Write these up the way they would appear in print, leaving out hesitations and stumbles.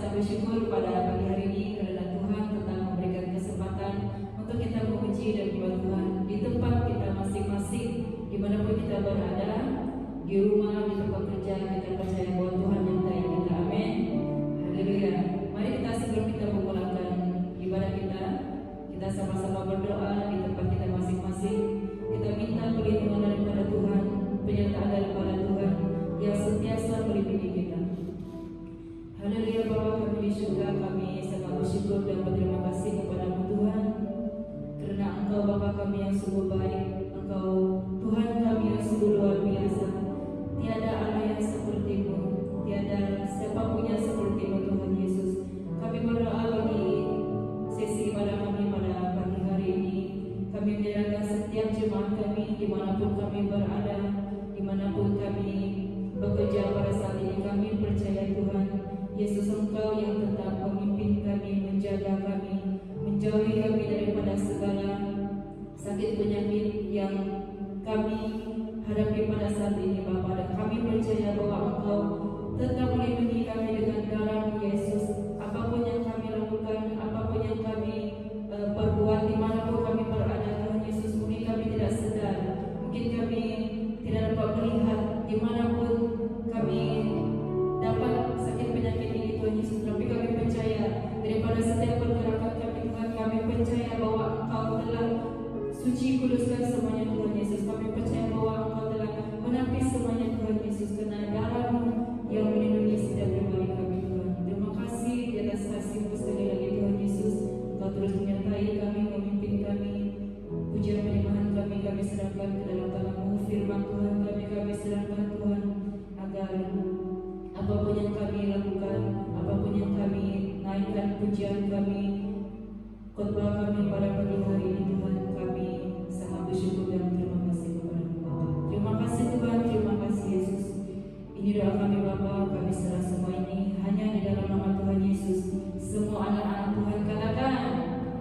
sangat bersyukur pada pagi hari ini karena Tuhan tetap memberikan kesempatan untuk kita memuji dan menyembah Tuhan di tempat kita masing-masing, dimanapun kita berada, di rumah, di tempat kerja. Kita percaya bahwa Tuhan menyertai kita. Amin. Haleluya. Mari kita sebelum kita memulakan ibadah kita sama-sama berdoa di tempat kita masing-masing. Kita minta perlindungan daripada Tuhan, penyertaan daripada Tuhan yang sentiasa melindungi kita. Haleluya. Bapa kami di surga, kami sangat bersyukur dan berterima kasih kepada-Mu Tuhan, karena Engkau Bapa kami yang sungguh baik, Engkau Tuhan kami yang sungguh luar biasa. Tiada Allah yang seperti-Mu, tiada siapapun yang seperti-Mu Tuhan Yesus. Kami berdoa bagi sesi ibadah kami pada pagi hari ini. Kami menyerahkan setiap jemaat kami dimanapun kami berada, dimanapun kami bekerja pada saat ini. Kami percaya Tuhan Yesus, Engkau yang tetap memimpin kami, menjaga kami, menjauhi kami daripada segala sakit penyakit yang kami hadapi pada saat ini Bapa. Dan kami percaya bahwa Engkau tetap melindungi kami dengan darah-Mu Yesus. Apapun yang kami lakukan, apapun yang kami perbuat, dimanapun kami berada Tuhan Yesus, mungkin kami tidak sadar, mungkin kami tidak dapat melihat dimanapun kami dapat sakit penyakit ini Tuhan Yesus. Tapi kami percaya daripada setiap pergerakan kami Tuhan, kami percaya bahwa Engkau telah suci kuduskan semuanya Tuhan Yesus. Kami percaya bahwa Engkau telah menapis semuanya Tuhan Yesus, karena darah-Mu yang melindungi setiap pribadi kami Tuhan. Terima kasih di atas kasih-Mu sekali lagi Tuhan Yesus. Engkau terus menyertai kami, memimpin kami. Pujian penyembahan kami serahkan ke dalam tangan-Mu. Firman Tuhan kami serahkan Tuhan, agar apapun yang kami lakukan, apapun yang kami naikkan pujian kami, khotbah kami pada pagi hari ini Tuhan, kami sangat bersyukur dan terima kasih kepada-Mu Bapa. Terima kasih Tuhan, terima kasih Yesus. Ini doa kami Bapa, kami serah semua ini hanya di dalam nama Tuhan Yesus. Semua anak-anak Tuhan katakan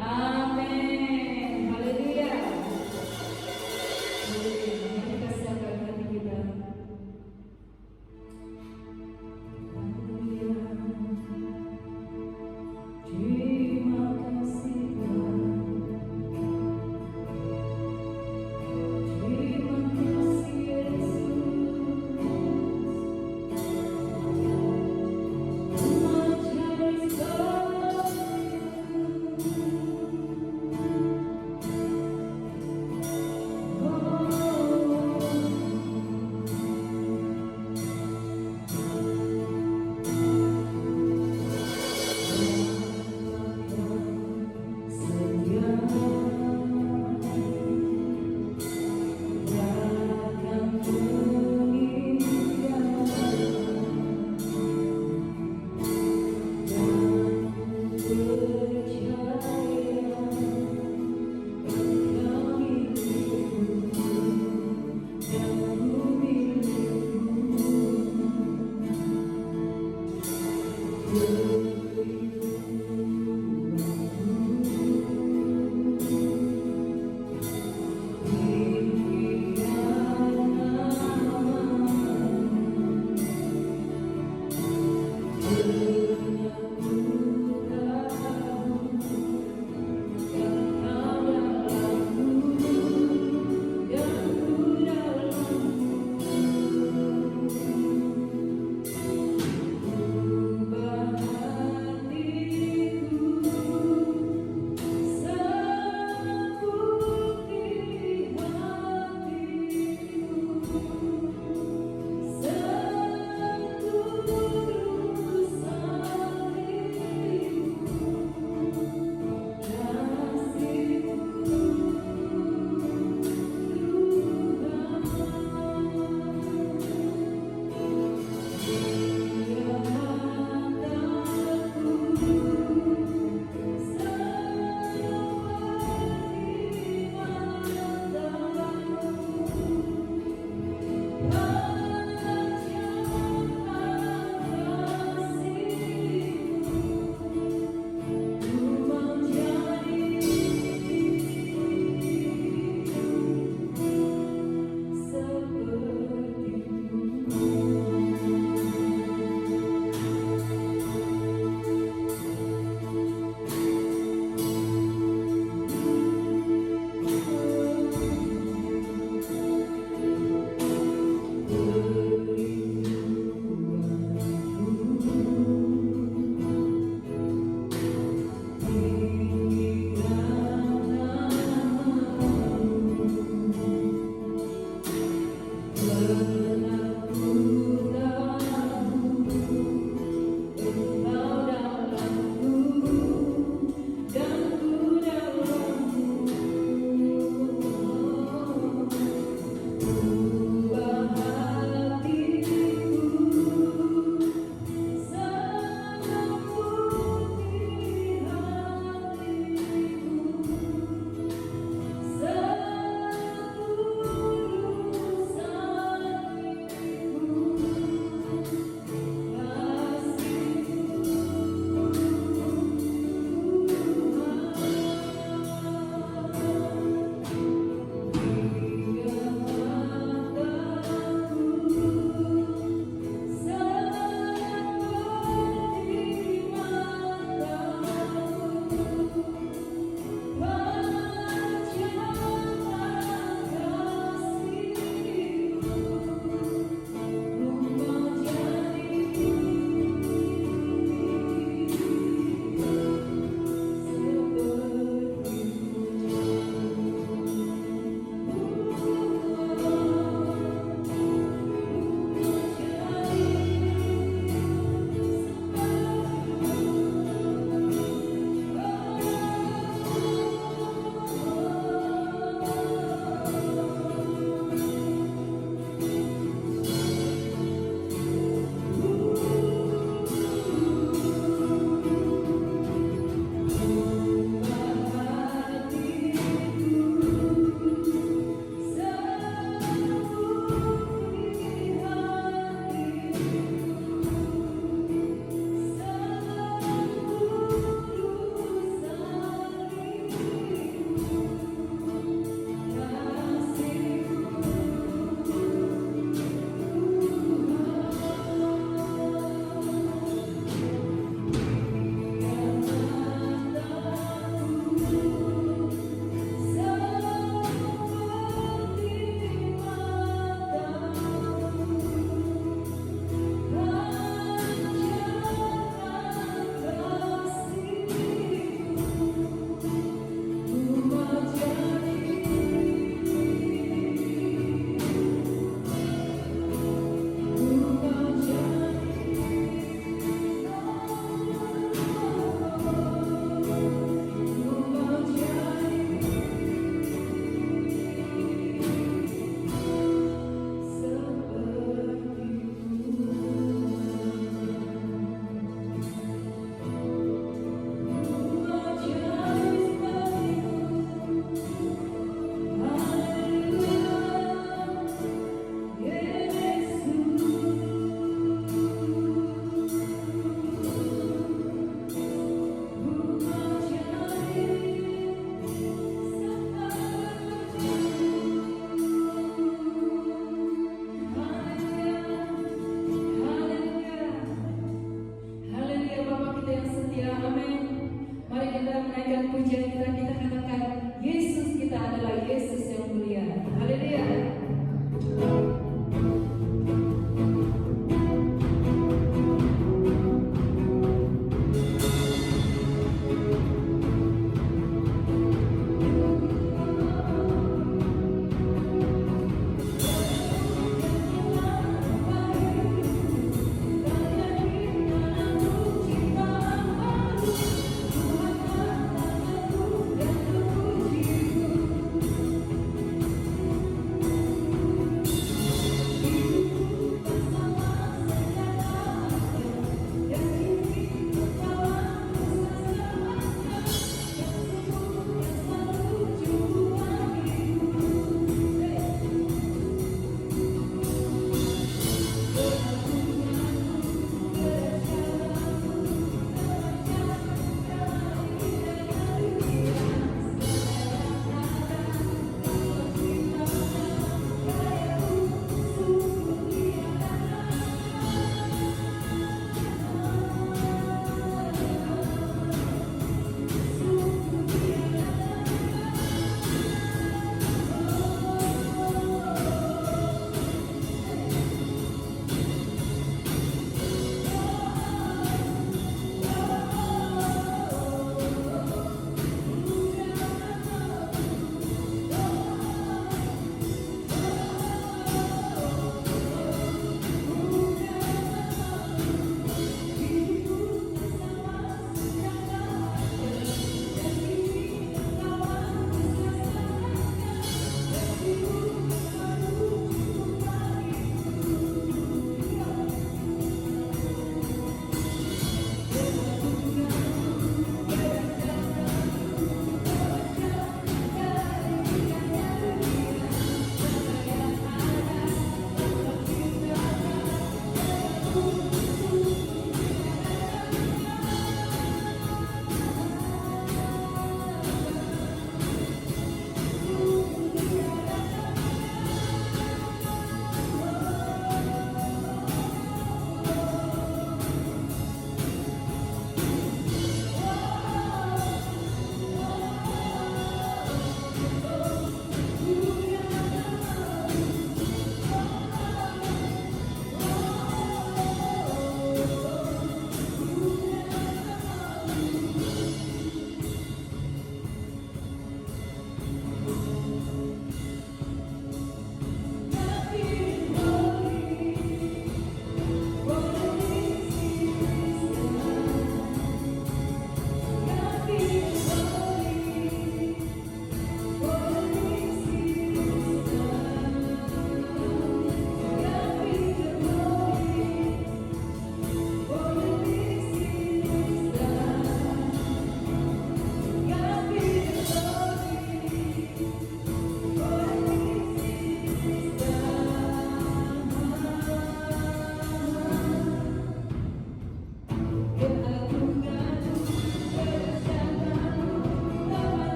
amin. Haleluya. Haleluya. Mari kita siapkan hati kita. Terima kasih Tuhan.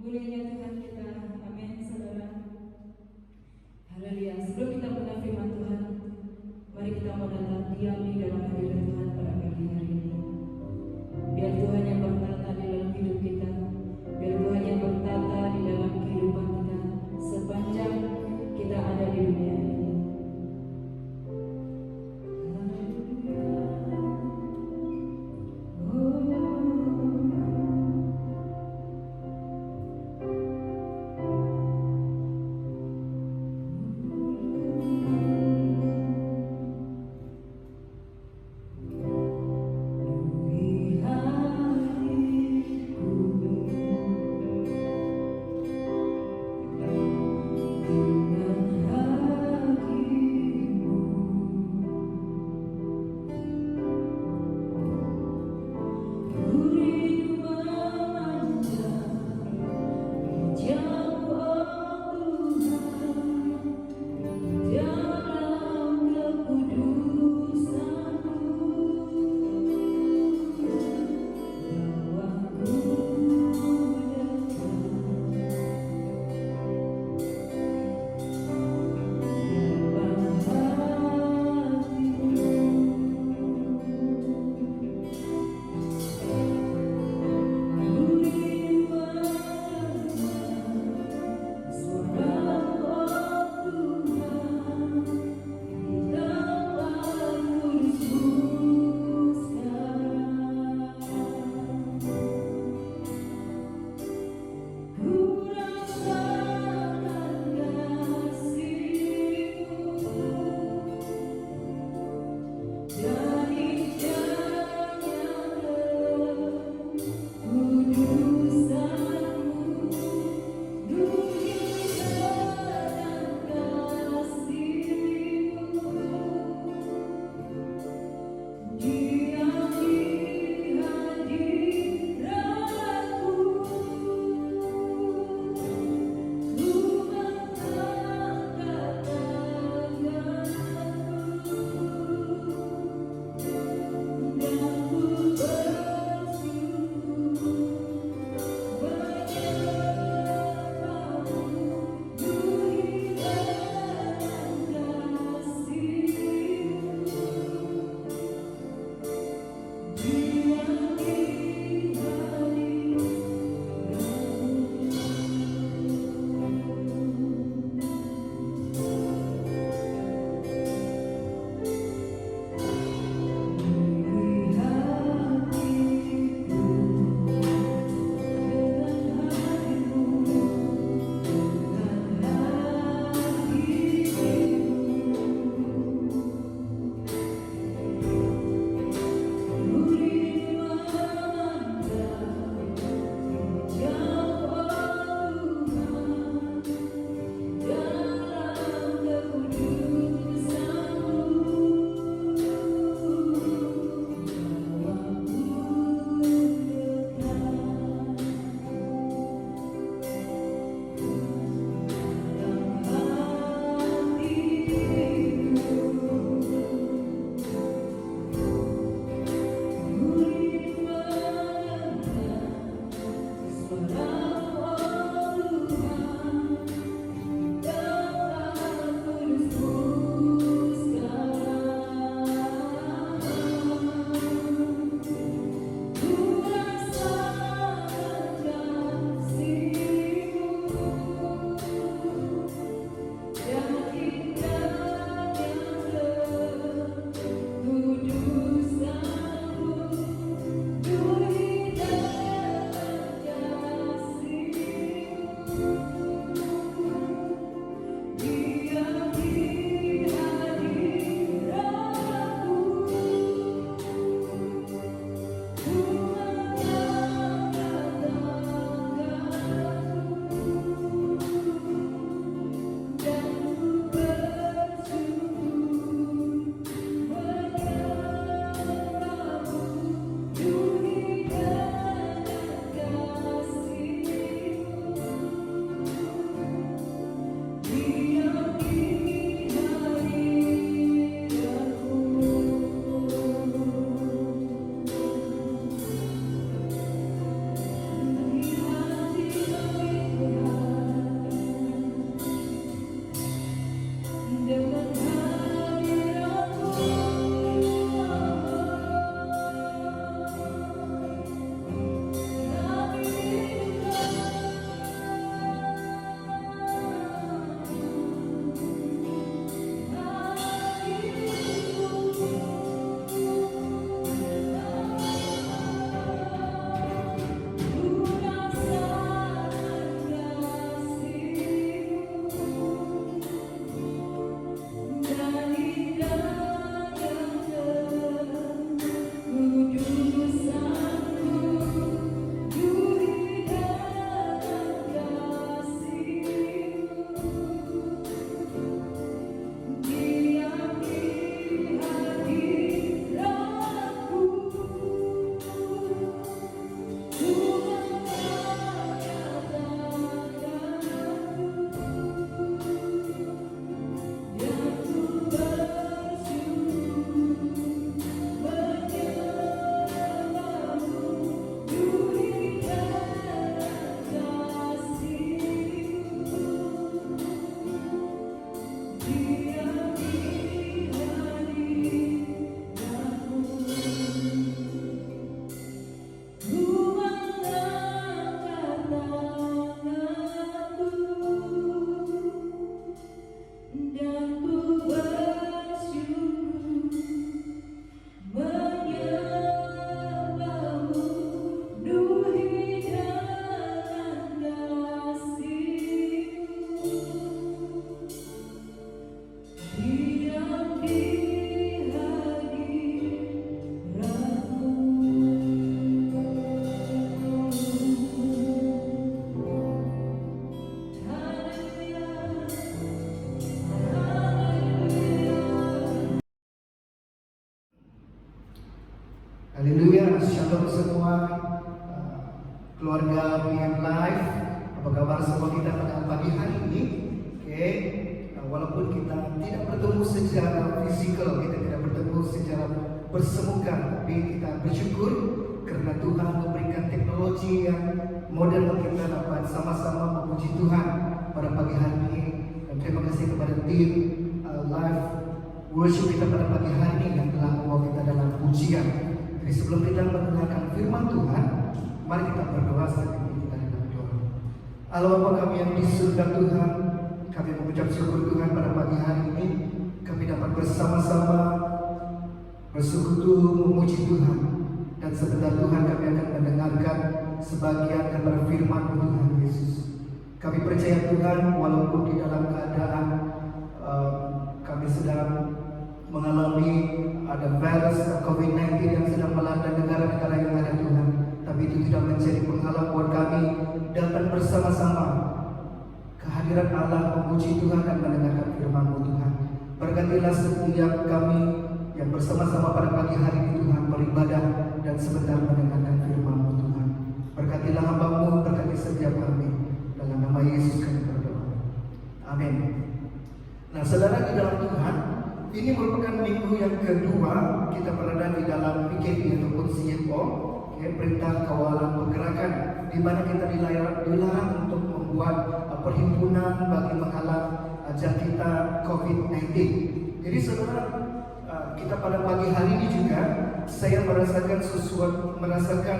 mulianya Tuhan kita. Amin, saudara. Haleluya. Sebelum kita mendengar firman Tuhan, mari kita mau datang diam di dalam hadirat Tuhan pada pagi hari ini. Biar Tuhan yang bertata di dalam hidup kita, biar Tuhan yang bertata di dalam kehidupan kita sepanjang kita ada di dunia ini. keluarga PM Live. Apa kabar semua kita pada pagi hari ini? Oke, walaupun kita tidak bertemu secara fisikal, kita tidak bertemu secara bersemuka, tapi kita bersyukur karena Tuhan memberikan teknologi yang modern untuk kita dapat sama-sama memuji Tuhan pada pagi hari ini. Dan terima kasih kepada tim live worship kita pada pagi hari ini yang telah membawa kita dalam pujian. Jadi sebelum kita mendengarkan firman Tuhan, mari kita berdoa sambil kita dalam doa. Allah Bapa kami yang di surga Tuhan, kami mengucap syukur Tuhan pada pagi hari ini kami dapat bersama-sama bersekutu memuji Tuhan. Dan sebentar Tuhan kami akan mendengarkan sebagian daripada firman Tuhan Yesus. Kami percaya Tuhan walaupun di dalam keadaan kami sedang mengalami ada virus COVID-19 yang sedang melanda negara-negara yang ada Tuhan, tapi itu tidak menjadi penghalang buat kami datang bersama-sama kehadiran Allah, memuji Tuhan dan mendengarkan firman-Mu Tuhan. Berkatilah setiap kami yang bersama-sama pada pagi hari ini Tuhan beribadah dan sebentar mendengarkan firman-Mu Tuhan. Berkatilah hamba-Mu, berkati setiap kami. Dalam nama Yesus kami berdoa. Amin. Nah saudara di dalam Tuhan, ini merupakan minggu yang kedua kita berada di dalam PKP ataupun CFO, Perintah Kawalan Pergerakan, di mana kita dilarang untuk membuat perhimpunan bagi menghalang jangkitan COVID-19. Jadi saudara, kita pada pagi hari ini juga saya merasakan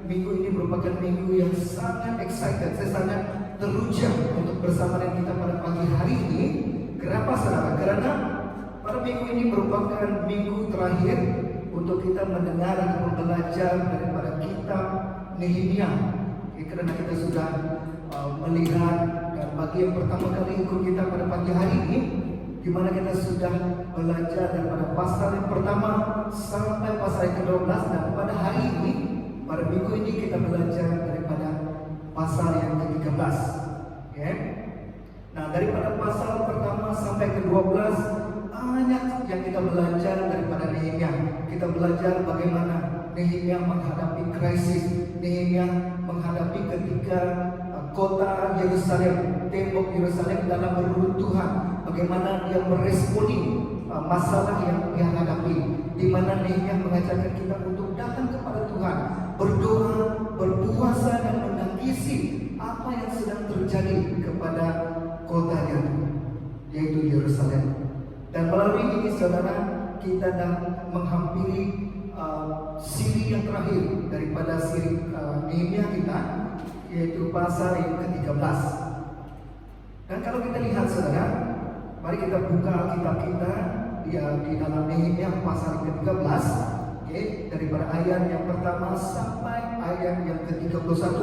minggu ini merupakan minggu yang sangat excited. Saya sangat teruja untuk bersama dengan kita pada pagi hari ini. Kenapa saudara? Karena pada minggu ini merupakan minggu terakhir untuk kita mendengar atau belajar daripada kitab Nehemia. Karena kita sudah melihat dan bagi yang pertama kali ikut kita pada pagi hari ini, di mana kita sudah belajar daripada pasal yang pertama sampai pasal yang ke-12, dan pada hari ini, pada minggu ini kita belajar daripada pasal yang ke-13. Okay? Nah, daripada pasal pertama sampai ke-12 banyak yang kita belajar daripada Nehemia. Kita belajar bagaimana Nehemia menghadapi krisis, Nehemia menghadapi ketika kota Yerusalem, tembok Yerusalem dalam reruntuhan, bagaimana dia meresponi masalah yang dia hadapi, di mana Nehemia mengajarkan kita untuk datang kepada Tuhan, berdoa, berpuasa dan menangisi apa yang sedang terjadi kepada kotanya, yaitu Yerusalem. Dan melalui ini saudara, kita dah menghampiri siri yang terakhir daripada siri Nehemia kita, yaitu pasal yang ke-13. Dan kalau kita lihat saudara, mari kita buka Alkitab kita di dalam Nehemia pasal ke-13, daripada ayat yang pertama sampai ayat yang ke-31.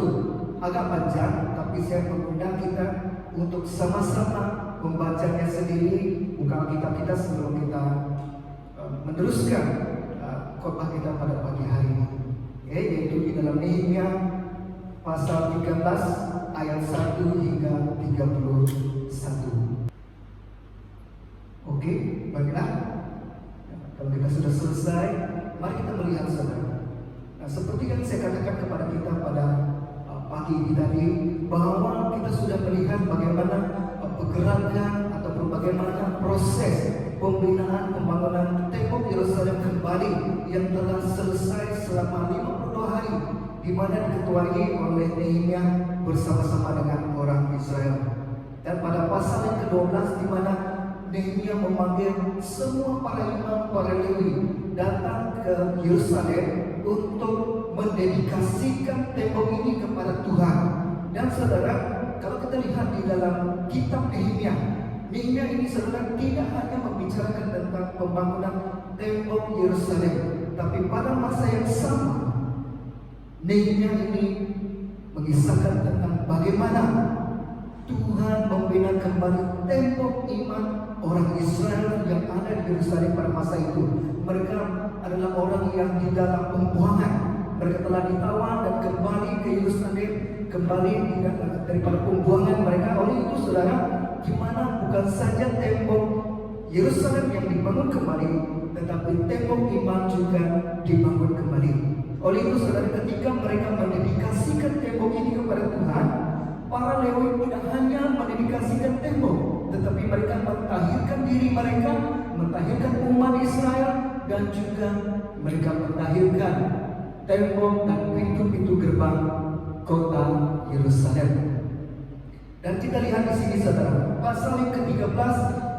Agak panjang, tapi saya mengundang kita untuk sama-sama membacanya sendiri. Buka Alkitab kita sebelum kita meneruskan khotbah kita pada pagi hari ini, yaitu di dalam Nehemia pasal 13 ayat 1 hingga 31. Oke, baiklah. Kalau kita sudah selesai, mari kita melihat saudara. Nah, seperti yang saya katakan kepada kita pada pagi ini tadi, bahwa kita sudah melihat bagaimana pergerakan ataupun bagaimana proses pembinaan pembangunan tembok Yerusalem kembali yang telah selesai selama 52 hari, di mana diketuai oleh Nehemia bersama-sama dengan orang Israel. Dan pada pasal yang ke-12, di mana Nehemia memanggil semua para imam, para Lewi datang ke Yerusalem untuk mendedikasikan tembok ini kepada Tuhan. Dan saudara, kalau kita lihat di dalam kitab Nehemia ini saudara tidak hanya membicarakan tentang pembangunan tembok Yerusalem, tapi pada masa yang sama Nehemia ini mengisahkan tentang bagaimana Tuhan membina kembali tembok iman orang Israel yang ada di Yerusalem pada masa itu. Mereka adalah orang yang di dalam pembuangan. Mereka telah ditawan dan kembali ke Yerusalem, kembali daripada pembuangan mereka. Oleh itu saudara, di mana bukan saja tembok Yerusalem yang dibangun kembali, tetapi tembok iman juga dibangun kembali. Oleh itu saudara, ketika mereka mendedikasikan tembok mentahirkan diri mereka, mentahirkan umat Israel, dan juga mereka mentahirkan tembok dan pintu-pintu gerbang kota Yerusalem. Dan kita lihat di sini saudara, pasal yang ke-13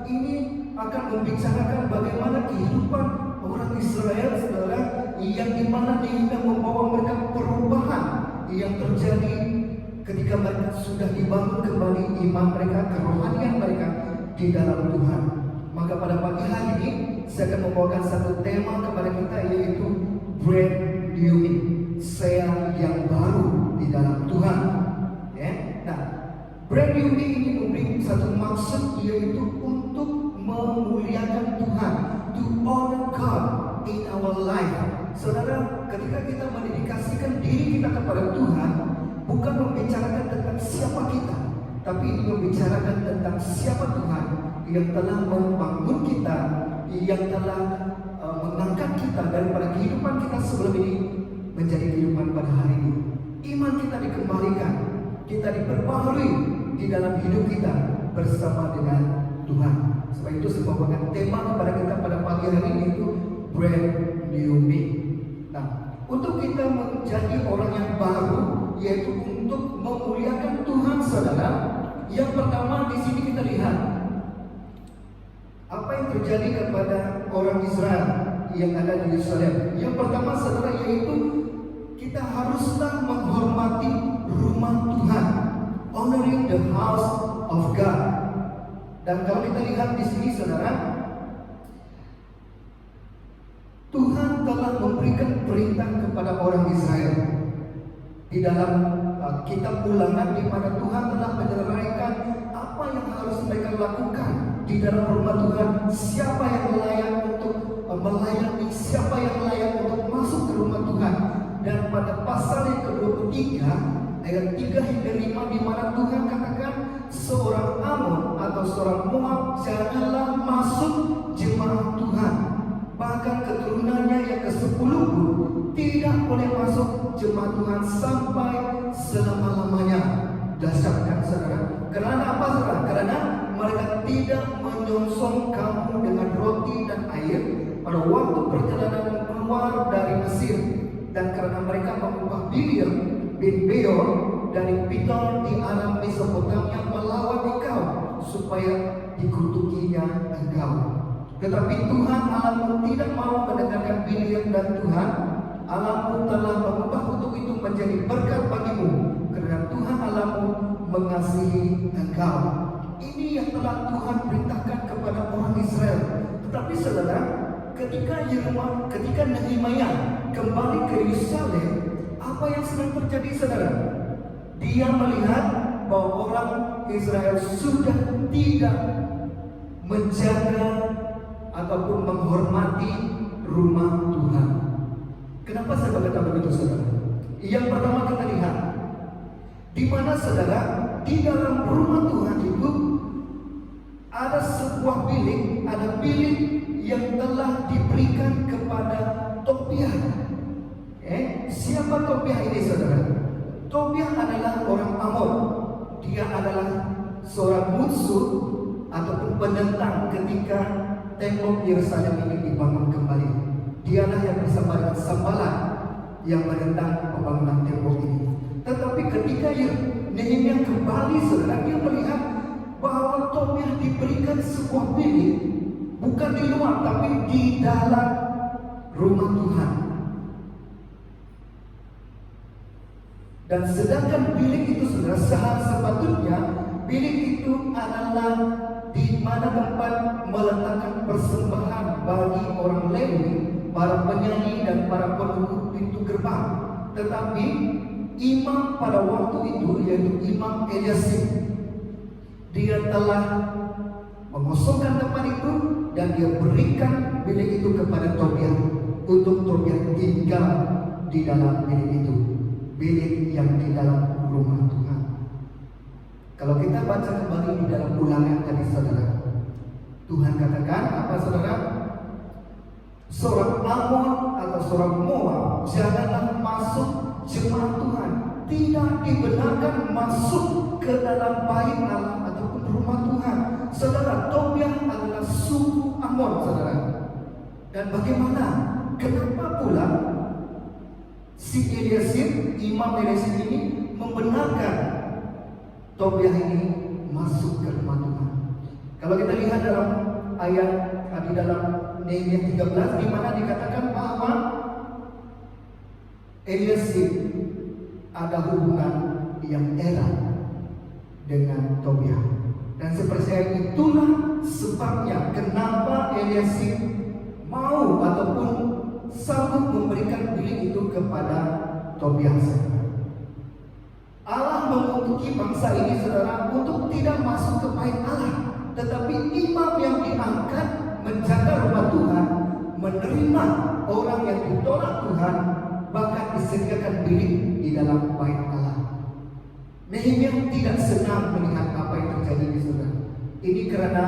ini akan membicarakan bagaimana kehidupan orang Israel, saudara, yang dimana Nehemia membawa mereka perubahan yang terjadi ketika mereka sudah dibangun kembali iman mereka, kerohanian mereka di dalam Tuhan. Maka pada pagi hari ini saya akan membawakan satu tema kepada kita, yaitu brand new me, saya yang baru di dalam Tuhan. Ya, nah, brand new me ini memberi satu maksud, yaitu untuk memuliakan Tuhan, to honor God in our life. Saudara, ketika kita mendedikasikan diri kita kepada Tuhan, bukan membicarakan tentang siapa kita, tapi ini membicarakan tentang siapa Tuhan yang telah membangun kita, yang telah mengangkat kita daripada kehidupan kita sebelum ini menjadi kehidupan pada hari ini. Iman kita dikembalikan, kita diperbaharui di dalam hidup kita bersama dengan Tuhan. Sebab itu saya bawakan tema kepada kita pada pagi hari ini, itu brand new me. Nah, untuk kita menjadi orang yang baru, yaitu untuk memuliakan Tuhan, saudara. Yang pertama di sini kita lihat apa yang terjadi kepada orang Israel yang ada di Yerusalem. Yang pertama, saudara, yaitu kita haruslah menghormati rumah Tuhan, honoring the house of God. Dan kalau kita lihat di sini, saudara, Tuhan telah memberikan perintah kepada orang Israel di dalam kitab Ulangan, di mana Tuhan telah menerangkan apa yang harus mereka lakukan di dalam rumah Tuhan, siapa yang layak untuk melayani, siapa yang layak untuk masuk ke rumah Tuhan. Dan pada pasal yang ke-23 ayat 3 hingga 5, di mana Tuhan katakan seorang Amon atau seorang Moab janganlah masuk jemaat Tuhan, bahkan keturunannya yang ke-10 pun tidak boleh masuk jemaat Tuhan sampai selama-lamanya. Dahsyatkan, saudara. Karena apa, saudara? Karena mereka tidak menyongsong kamu dengan roti dan air pada waktu perjalanan keluar dari Mesir, dan karena mereka mengubah Biliam bin Beor dari Pitor di alam Mesopotamia melawan engkau supaya dikutukinya engkau. Tetapi Tuhan Allahmu tidak mau mendengarkan Biliam, dan Tuhan Allahmu telah mengubah kutuk itu menjadi berkat bagimu, karena Tuhan Allahmu mengasihi engkau. Ini yang telah Tuhan perintahkan kepada orang Israel. Tetapi saudara, ketika Nehemia kembali ke Yerusalem, apa yang sedang terjadi, saudara? Dia melihat bahwa orang Israel sudah tidak menjaga ataupun menghormati rumah Tuhan. Kenapa saya berkata begitu, saudara? Yang pertama kita lihat, di mana, saudara, di dalam rumah Tuhan itu ada sebuah bilik, ada bilik yang telah diberikan kepada Tobiah. Siapa Tobiah ini, saudara? Tobiah adalah orang Amon. Dia adalah seorang musuh ataupun penentang ketika tembok Yerusalem ini dibangun kembali. Dialah yang bersama dengan Sanballat yang menentang pembangunan tembok ini. Tetapi ketika Nehemia kembali, saudara, dia melihat bahwa Tobiah diberikan sebuah bilik, bukan di luar tapi di dalam rumah Tuhan. Dan sedangkan bilik itu, saudara, sepatutnya bilik itu adalah di mana tempat meletakkan persembahan bagi orang Lewi, para penyanyi dan para penunggu pintu gerbang. Tetapi imam pada waktu itu, yaitu Imam Eliasib, dia telah mengosongkan tempat itu dan dia berikan bilik itu kepada Tobiah untuk Tobiah tinggal di dalam bilik itu, bilik yang di dalam rumah Tuhan. Kalau kita baca kembali di dalam Ulangan tadi, saudara, Tuhan katakan apa, saudara? Seorang Amon atau seorang Moab janganlah masuk jemaat Tuhan, tidak dibenarkan masuk ke dalam bait Allah ataupun rumah Tuhan. Saudara, Tobiah adalah suku Amon, saudara. Dan bagaimana? Kenapa pula si Eliasib, Imam Eliasib ini membenarkan Tobiah ini masuk ke rumah Tuhan? Kalau kita lihat dalam ayat di dalam Nehemia 13, di mana dikatakan bahwa Eliasib ada hubungan yang erat dengan Tobiah. Dan seperti itulah sebabnya kenapa Eliasib mau ataupun sanggup memberikan bilik itu kepada Tobiah. Allah mengutuki bangsa ini, saudara, untuk tidak masuk ke bait Allah, tetapi imam yang diangkat menjaga rumah Tuhan, menerima orang yang ditolak Tuhan, bahkan disediakan bilik di dalam bait Allah. Nehemia tidak senang melihat apa yang terjadi di saudara. Ini karena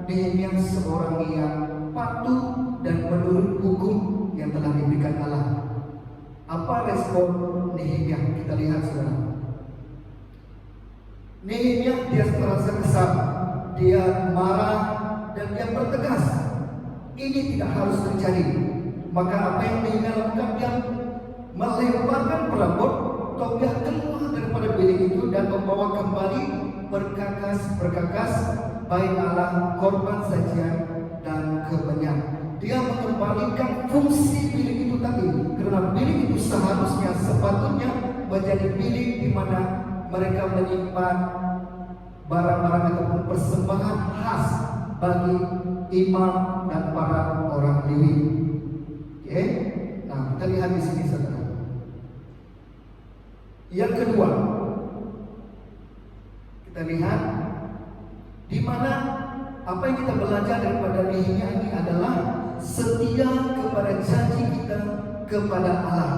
Nehemia seorang yang patuh dan menurut hukum yang telah diberikan Allah. Apa respon Nehemia? Kita lihat, saudara. Nehemia dia merasa kesal, dia marah, dan dia bertegas. Ini tidak harus terjadi. Maka apa yang Nehemia lakukan? Dia melemparkan perabot Tobiah keluar daripada bilik itu dan membawa kembali berkakas bait Allah, korban sajian dan kemenyan. Dia mengembalikan fungsi bilik itu tadi, karena bilik itu seharusnya sepatutnya menjadi bilik di mana mereka menyimpan barang-barang ataupun persembahan khas bagi imam dan para orang Lewi. Oke? Nah, kita lihat di sini, saudara. Yang kedua, kita lihat di mana apa yang kita belajar daripada Nehemia ini adalah setia kepada janji kita kepada Allah,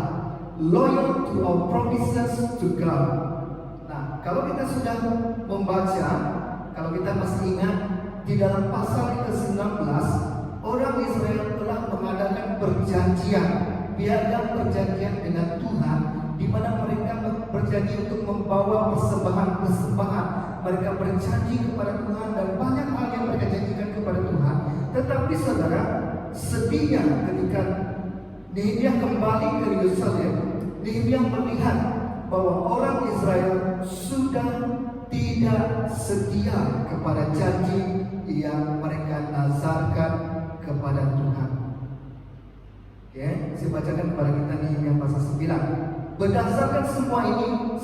loyal to our promises to God. Nah, kalau kita sudah membaca, kalau kita masih ingat di dalam pasal ke-19, orang Israel telah mengadakan perjanjian, piagam perjanjian dengan Tuhan, di mana mereka berjanji untuk membawa persembahan. Mereka berjanji kepada Tuhan dan banyak hal yang mereka janjikan kepada Tuhan. Tetapi saudara, sedihnya ketika Nehemia kembali ke Yerusalem, Nehemia melihat bahwa orang Israel sudah tidak setia kepada janji yang mereka nazarkan kepada Tuhan. Oke, saya bacakan kepada kita Nehemia pasal 9. Berdasarkan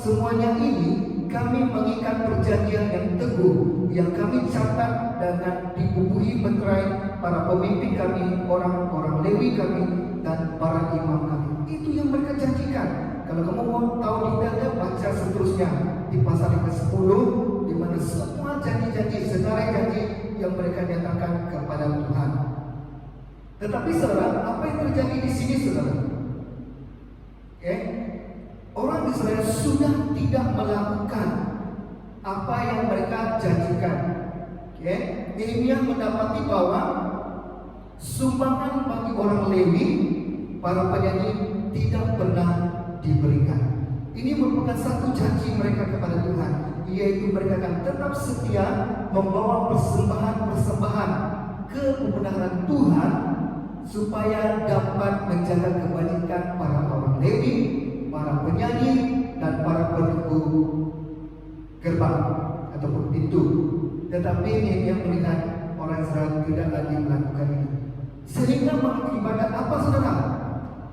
semuanya ini, kami mengikat perjanjian yang teguh yang kami catat dengan dibubuhi meterai para pemimpin kami, orang-orang Lewi kami, dan para imam kami. Itu yang mereka janjikan. Kalau kamu mau tahu detailnya, baca seterusnya di pasal ke-10, di mana semua janji-janji, senarai janji yang mereka nyatakan kepada Tuhan. Tetapi saudara, apa yang terjadi di sini, saudara? Orang Israel sudah tidak melakukan apa yang mereka janjikan. Nehemia mendapati bahwa sumbangan bagi orang Lewi, para penyanyi, tidak pernah diberikan. Ini merupakan satu janji mereka kepada Tuhan, yaitu mereka akan tetap setia membawa persembahan ke kebenaran Tuhan, supaya dapat menjaga kebajikan para orang Lewi, para penyanyi, dan para penunggu gerbang ataupun pintu. Tetapi Nehemia melihat orang Israel tidak lagi melakukan ini, sehingga mengakibatkan apa, saudara?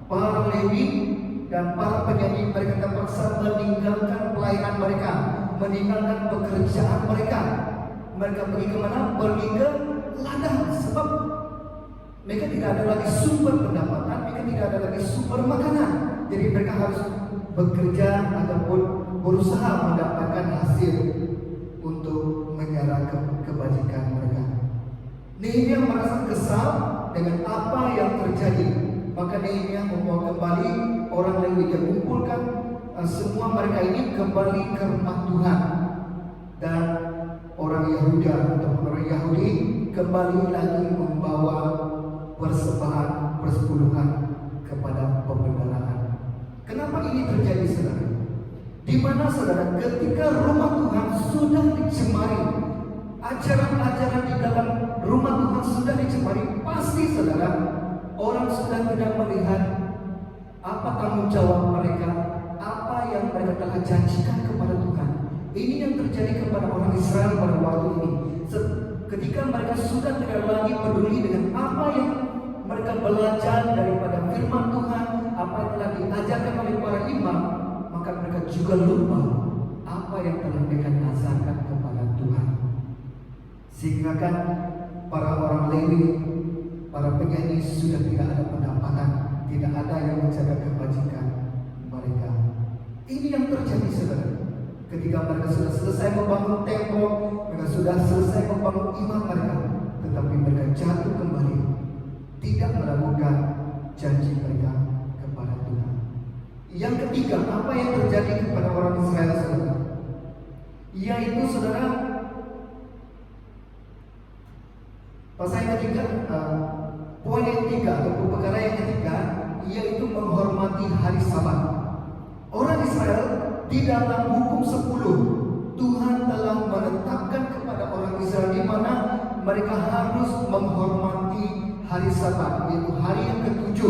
Para Lewi dan para penyanyi mereka terpaksa meninggalkan pelayanan mereka, meninggalkan pekerjaan mereka. Mereka pergi ke mana? Pergi ke ladang, sebab mereka tidak ada lagi sumber pendapatan, mereka tidak ada lagi sumber makanan. Jadi mereka harus bekerja ataupun berusaha mendapatkan hasil untuk menyerah kebajikan mereka. Nehemia merasa kesal dengan apa yang terjadi. Maka Nehemia membawa kembali orang Lewi, dia kumpulkan semua mereka ini kembali ke rumah Tuhan, dan orang Yahuda ataupun orang Yahudi kembali lagi membawa persembahan persepuluhan kepada pembenaran. Kenapa ini terjadi, saudara? Di mana, saudara, ketika rumah Tuhan sudah dicemari ajaran-ajaran di dalam rumah Tuhan sudah dicemari, pasti saudara, orang sudah tidak melihat apa tanggung jawab mereka, apa yang mereka telah janjikan kepada Tuhan. Ini yang terjadi kepada orang Israel pada waktu ini. Ketika mereka sudah tidak lagi peduli dengan apa yang mereka belajar daripada firman Tuhan, apa yang telah diajarkan oleh para imam, maka mereka juga lupa apa yang telah mereka nazarkan kepada Tuhan. Sehingga kan para orang Lewi, para penyanyi sudah tidak ada pendapatan, tidak ada yang menjaga kebajikan mereka. Ini yang terjadi saudara. Ketika mereka sudah selesai membangun tembok, mereka sudah selesai membangun imam mereka, tetapi mereka jatuh kembali, tidak melakukan janji mereka kepada Tuhan. Yang ketiga, apa yang terjadi kepada orang Israel saudara? Yaitu saudara, pasal yang ketiga, poin yang ketiga atau perkara yang ketiga, yaitu menghormati hari Sabat. Orang Israel di dalam hukum 10 Tuhan telah menetapkan kepada orang Israel di mana mereka harus menghormati hari Sabat, yaitu hari yang ke-7,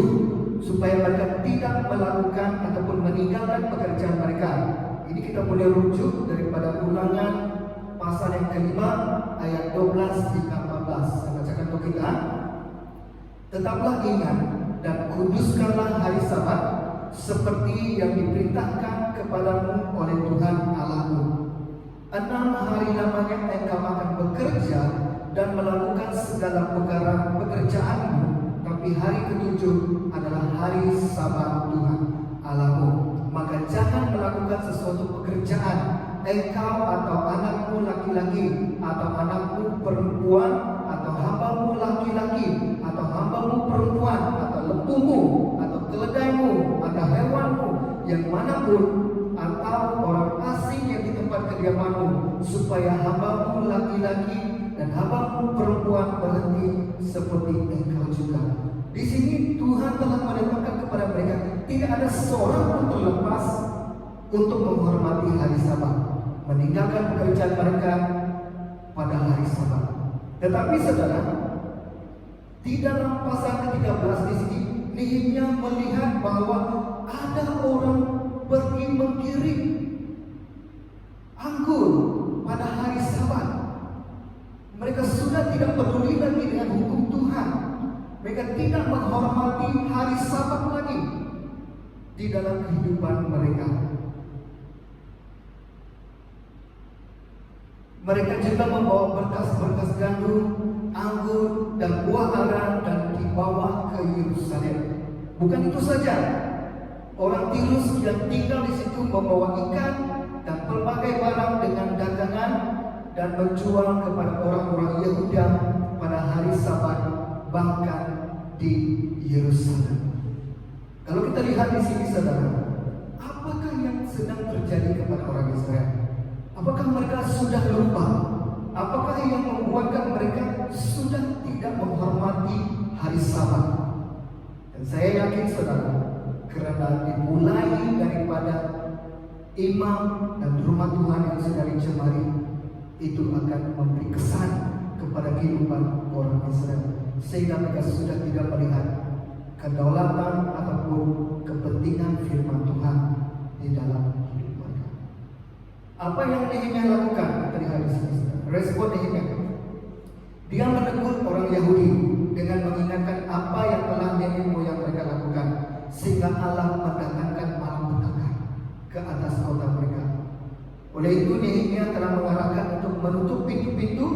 supaya mereka tidak melakukan ataupun meninggalkan pekerjaan mereka. Ini kita boleh rujuk daripada Ulangan pasal yang kelima ayat 12 hingga 14. Saya bacakan untuk kita. Tetaplah ingat dan kuduskanlah hari Sabat seperti yang diperintahkan kepadamu oleh Tuhan Allahmu. 6 hari lamanya engkau akan bekerja dan melakukan segala pekerjaanmu, tapi hari ke-7 adalah hari Sabat Tuhan Allahmu. Maka jangan melakukan sesuatu pekerjaan, engkau atau anakmu laki-laki, atau anakmu perempuan, atau hambamu laki-laki, atau hambamu perempuan, atau lembumu, atau keledaimu, atau hewanmu yang manapun, atau orang asing yang di tempat kediamanmu, supaya hambamu laki-laki dan hambamu perempuan berhenti seperti engkau juga. Di sini Tuhan telah menetapkan kepada mereka tidak ada seorang pun terlepas untuk menghormati hari Sabat, meninggalkan pekerjaan mereka pada hari Sabat. Tetapi saudara, di dalam pasal ke-13 di sini Nehemia melihat bahwa ada orang pergi menggiring anggur pada hari Sabat. Mereka sudah tidak peduli lagi dengan hukum Tuhan. Mereka tidak menghormati hari Sabat lagi di dalam kehidupan mereka. Mereka juga membawa berkas-berkas gandum, anggur, dan buah ara dan dibawa ke Yerusalem. Bukan itu saja, orang Tirus yang tinggal di situ membawa ikan dan pelbagai barang dengan dagangan dan menjual kepada orang-orang Yehuda pada hari Sabat, bahkan di Yerusalem. Kalau kita lihat di sini saudara, apakah yang sedang terjadi kepada orang Israel? Apakah mereka sudah lupa? Apakah yang membuatkan mereka sudah tidak menghormati hari Sabat? Dan saya yakin saudara, karena dimulai daripada imam dan rumah Tuhan yang sudah dicemari, itu akan memberi kesan kepada kehidupan orang Israel, sehingga mereka sudah tidak melihat kedaulatan ataupun kepentingan firman Tuhan di dalam hidup mereka. Apa yang Nehemia lakukan? Kita lihat di sini. Respon Nehemia, dia menegur orang Yahudi dengan mengingatkan apa yang telah nenek moyang mereka lakukan, sehingga Allah mendatangkan malapetaka ke atas kota mereka. Oleh itu Nehemia telah mengarahkan untuk menutup pintu-pintu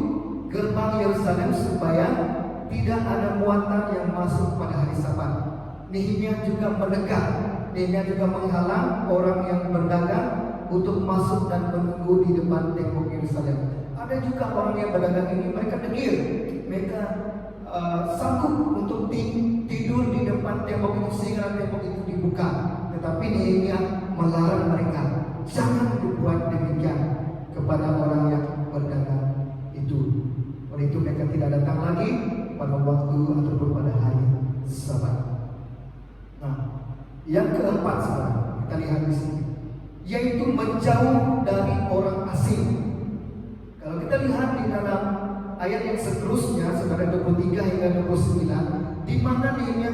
gerbang Yerusalem supaya tidak ada muatan yang masuk pada hari Sabat. Nehemia juga menekan, Nehemia juga menghalang orang yang berdagang untuk masuk dan menunggu di depan tembok Yerusalem. Ada juga orang yang berdagang ini, mereka degil, mereka sanggup untuk tidur di depan tembok itu sehingga tembok itu dibuka. Tetapi Nehemia melarang mereka, jangan dibuat demikian kepada orang yang berdagang itu. Oleh itu mereka tidak datang lagi pada waktu ataupun pada hari Sabat. Nah, yang keempat saudara, kita lihat di sini, yaitu menjauh dari orang asing. Kalau kita kita lihat di dalam ayat yang seterusnya, saudara, 23 hingga 29, di mana Nehemia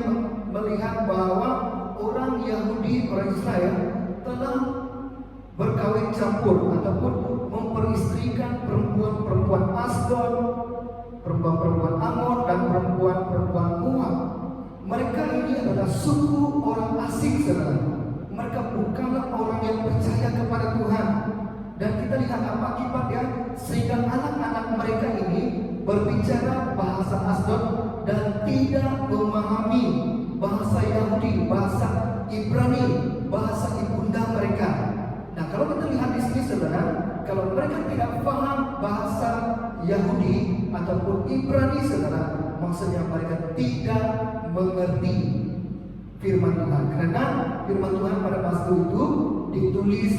melihat bahwa orang Yahudi, orang Israel telah berkawin campur ataupun memperistrikan perempuan-perempuan Asdod, perempuan-perempuan Amon, dan perempuan-perempuan Moab. Mereka ini adalah suku orang asing, saudara. Mereka bukanlah orang yang percaya kepada Tuhan. Dan kita lihat apa akibatnya, sehingga anak-anak mereka ini berbicara bahasa Asdod dan tidak memahami bahasa Yahudi, bahasa Ibrani, bahasa ibunda mereka. Nah, kalau kita lihat di sini, saudara, kalau mereka tidak paham bahasa Yahudi ataupun Ibrani, saudara, maksudnya mereka tidak mengerti firman Tuhan. Karena firman Tuhan pada waktu itu ditulis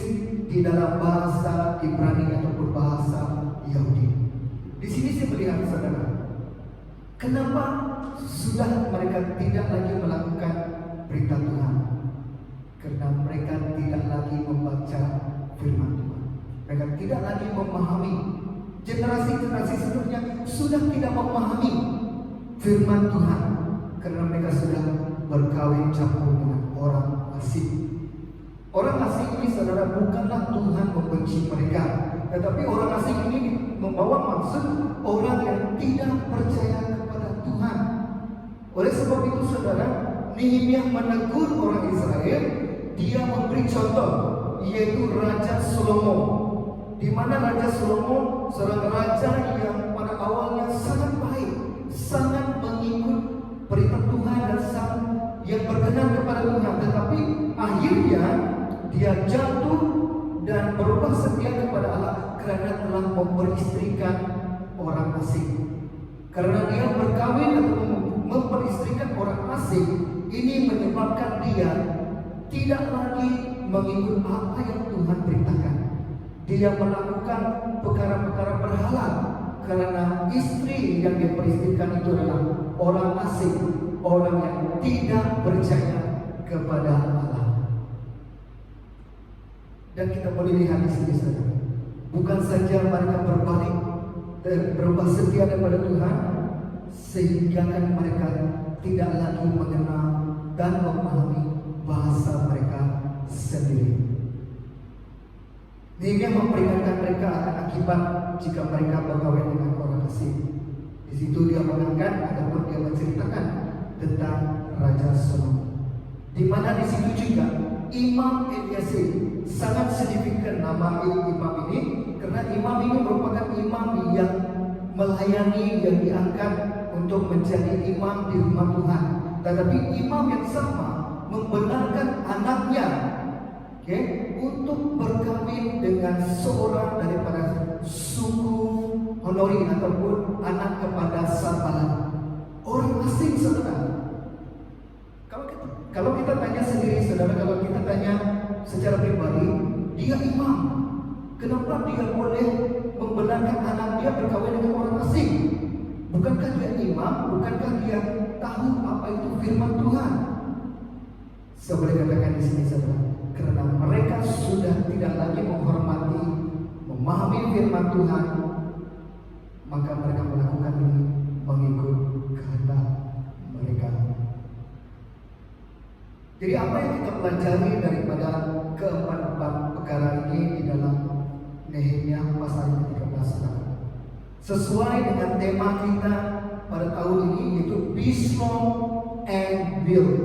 di dalam bahasa Ibrani ataupun bahasa Yahudi. Di sini saya melihat, saudara, kenapa sudah mereka tidak lagi melakukan berita Tuhan? Karena mereka tidak lagi membaca firman Tuhan. Mereka tidak lagi memahami. Generasi-generasi sebelumnya sudah tidak memahami firman Tuhan, karena mereka sudah berkawin campur dengan orang asing. Orang asing ini, saudara, bukanlah Tuhan membenci mereka, tetapi orang asing ini membawa maksud orang yang tidak percaya kepada Tuhan. Oleh sebab itu, saudara, Nehemia menegur orang Israel. Dia memberi contoh, yaitu Raja Salomo, di mana Raja Salomo seorang raja yang pada awalnya sangat baik, sangat mengikut perintah Tuhan dan sangat yang berkenan kepada Tuhan, tetapi akhirnya dia jatuh dan berubah setia kepada Allah karena telah memperistrikan orang asing. Karena dia berkawin atau memperistrikan orang asing, ini menyebabkan dia tidak lagi mengikut apa yang Tuhan perintahkan. Dia melakukan perkara-perkara berhala karena istri yang dia peristrikan itu adalah orang asing, orang yang tidak percaya kepada Allah. Dan kita boleh lihat di sini, saudara, bukan saja mereka berbalik dan berubah setia kepada Tuhan, sehingga kan mereka tidak lagi mengenal dan memahami bahasa mereka sendiri. Nehemia memperingatkan mereka akan akibat jika mereka berkawin dengan orang asing. Di situ dia mengangkat ataupun dia menceritakan tentang Raja Salomo, di mana di situ juga Imam Eliasib. Sangat signifikan nama imam ini, karena imam ini merupakan imam yang melayani, yang diangkat untuk menjadi imam di rumah Tuhan. Tetapi imam yang sama membenarkan anaknya, untuk berkawin dengan seorang daripada suku Honori ataupun anak kepada Sanballat, orang asing, saudara. Kalau kita tanya sendiri, saudara, kalau kita tanya secara pribadi, dia imam, kenapa dia boleh membenarkan anak dia berkawin dengan orang asing? Bukankah dia imam? Bukankah dia tahu apa itu firman Tuhan? Saya boleh katakan di sini, saudara, karena mereka sudah tidak lagi menghormati, memahami firman Tuhan, maka mereka melakukan ini mengikut kehendak mereka. Jadi apa yang kita pelajari daripada keempat-empat perkara ini di dalam Nehemia pasal 13, sesuai dengan tema kita pada tahun ini, yaitu Be Strong and Build.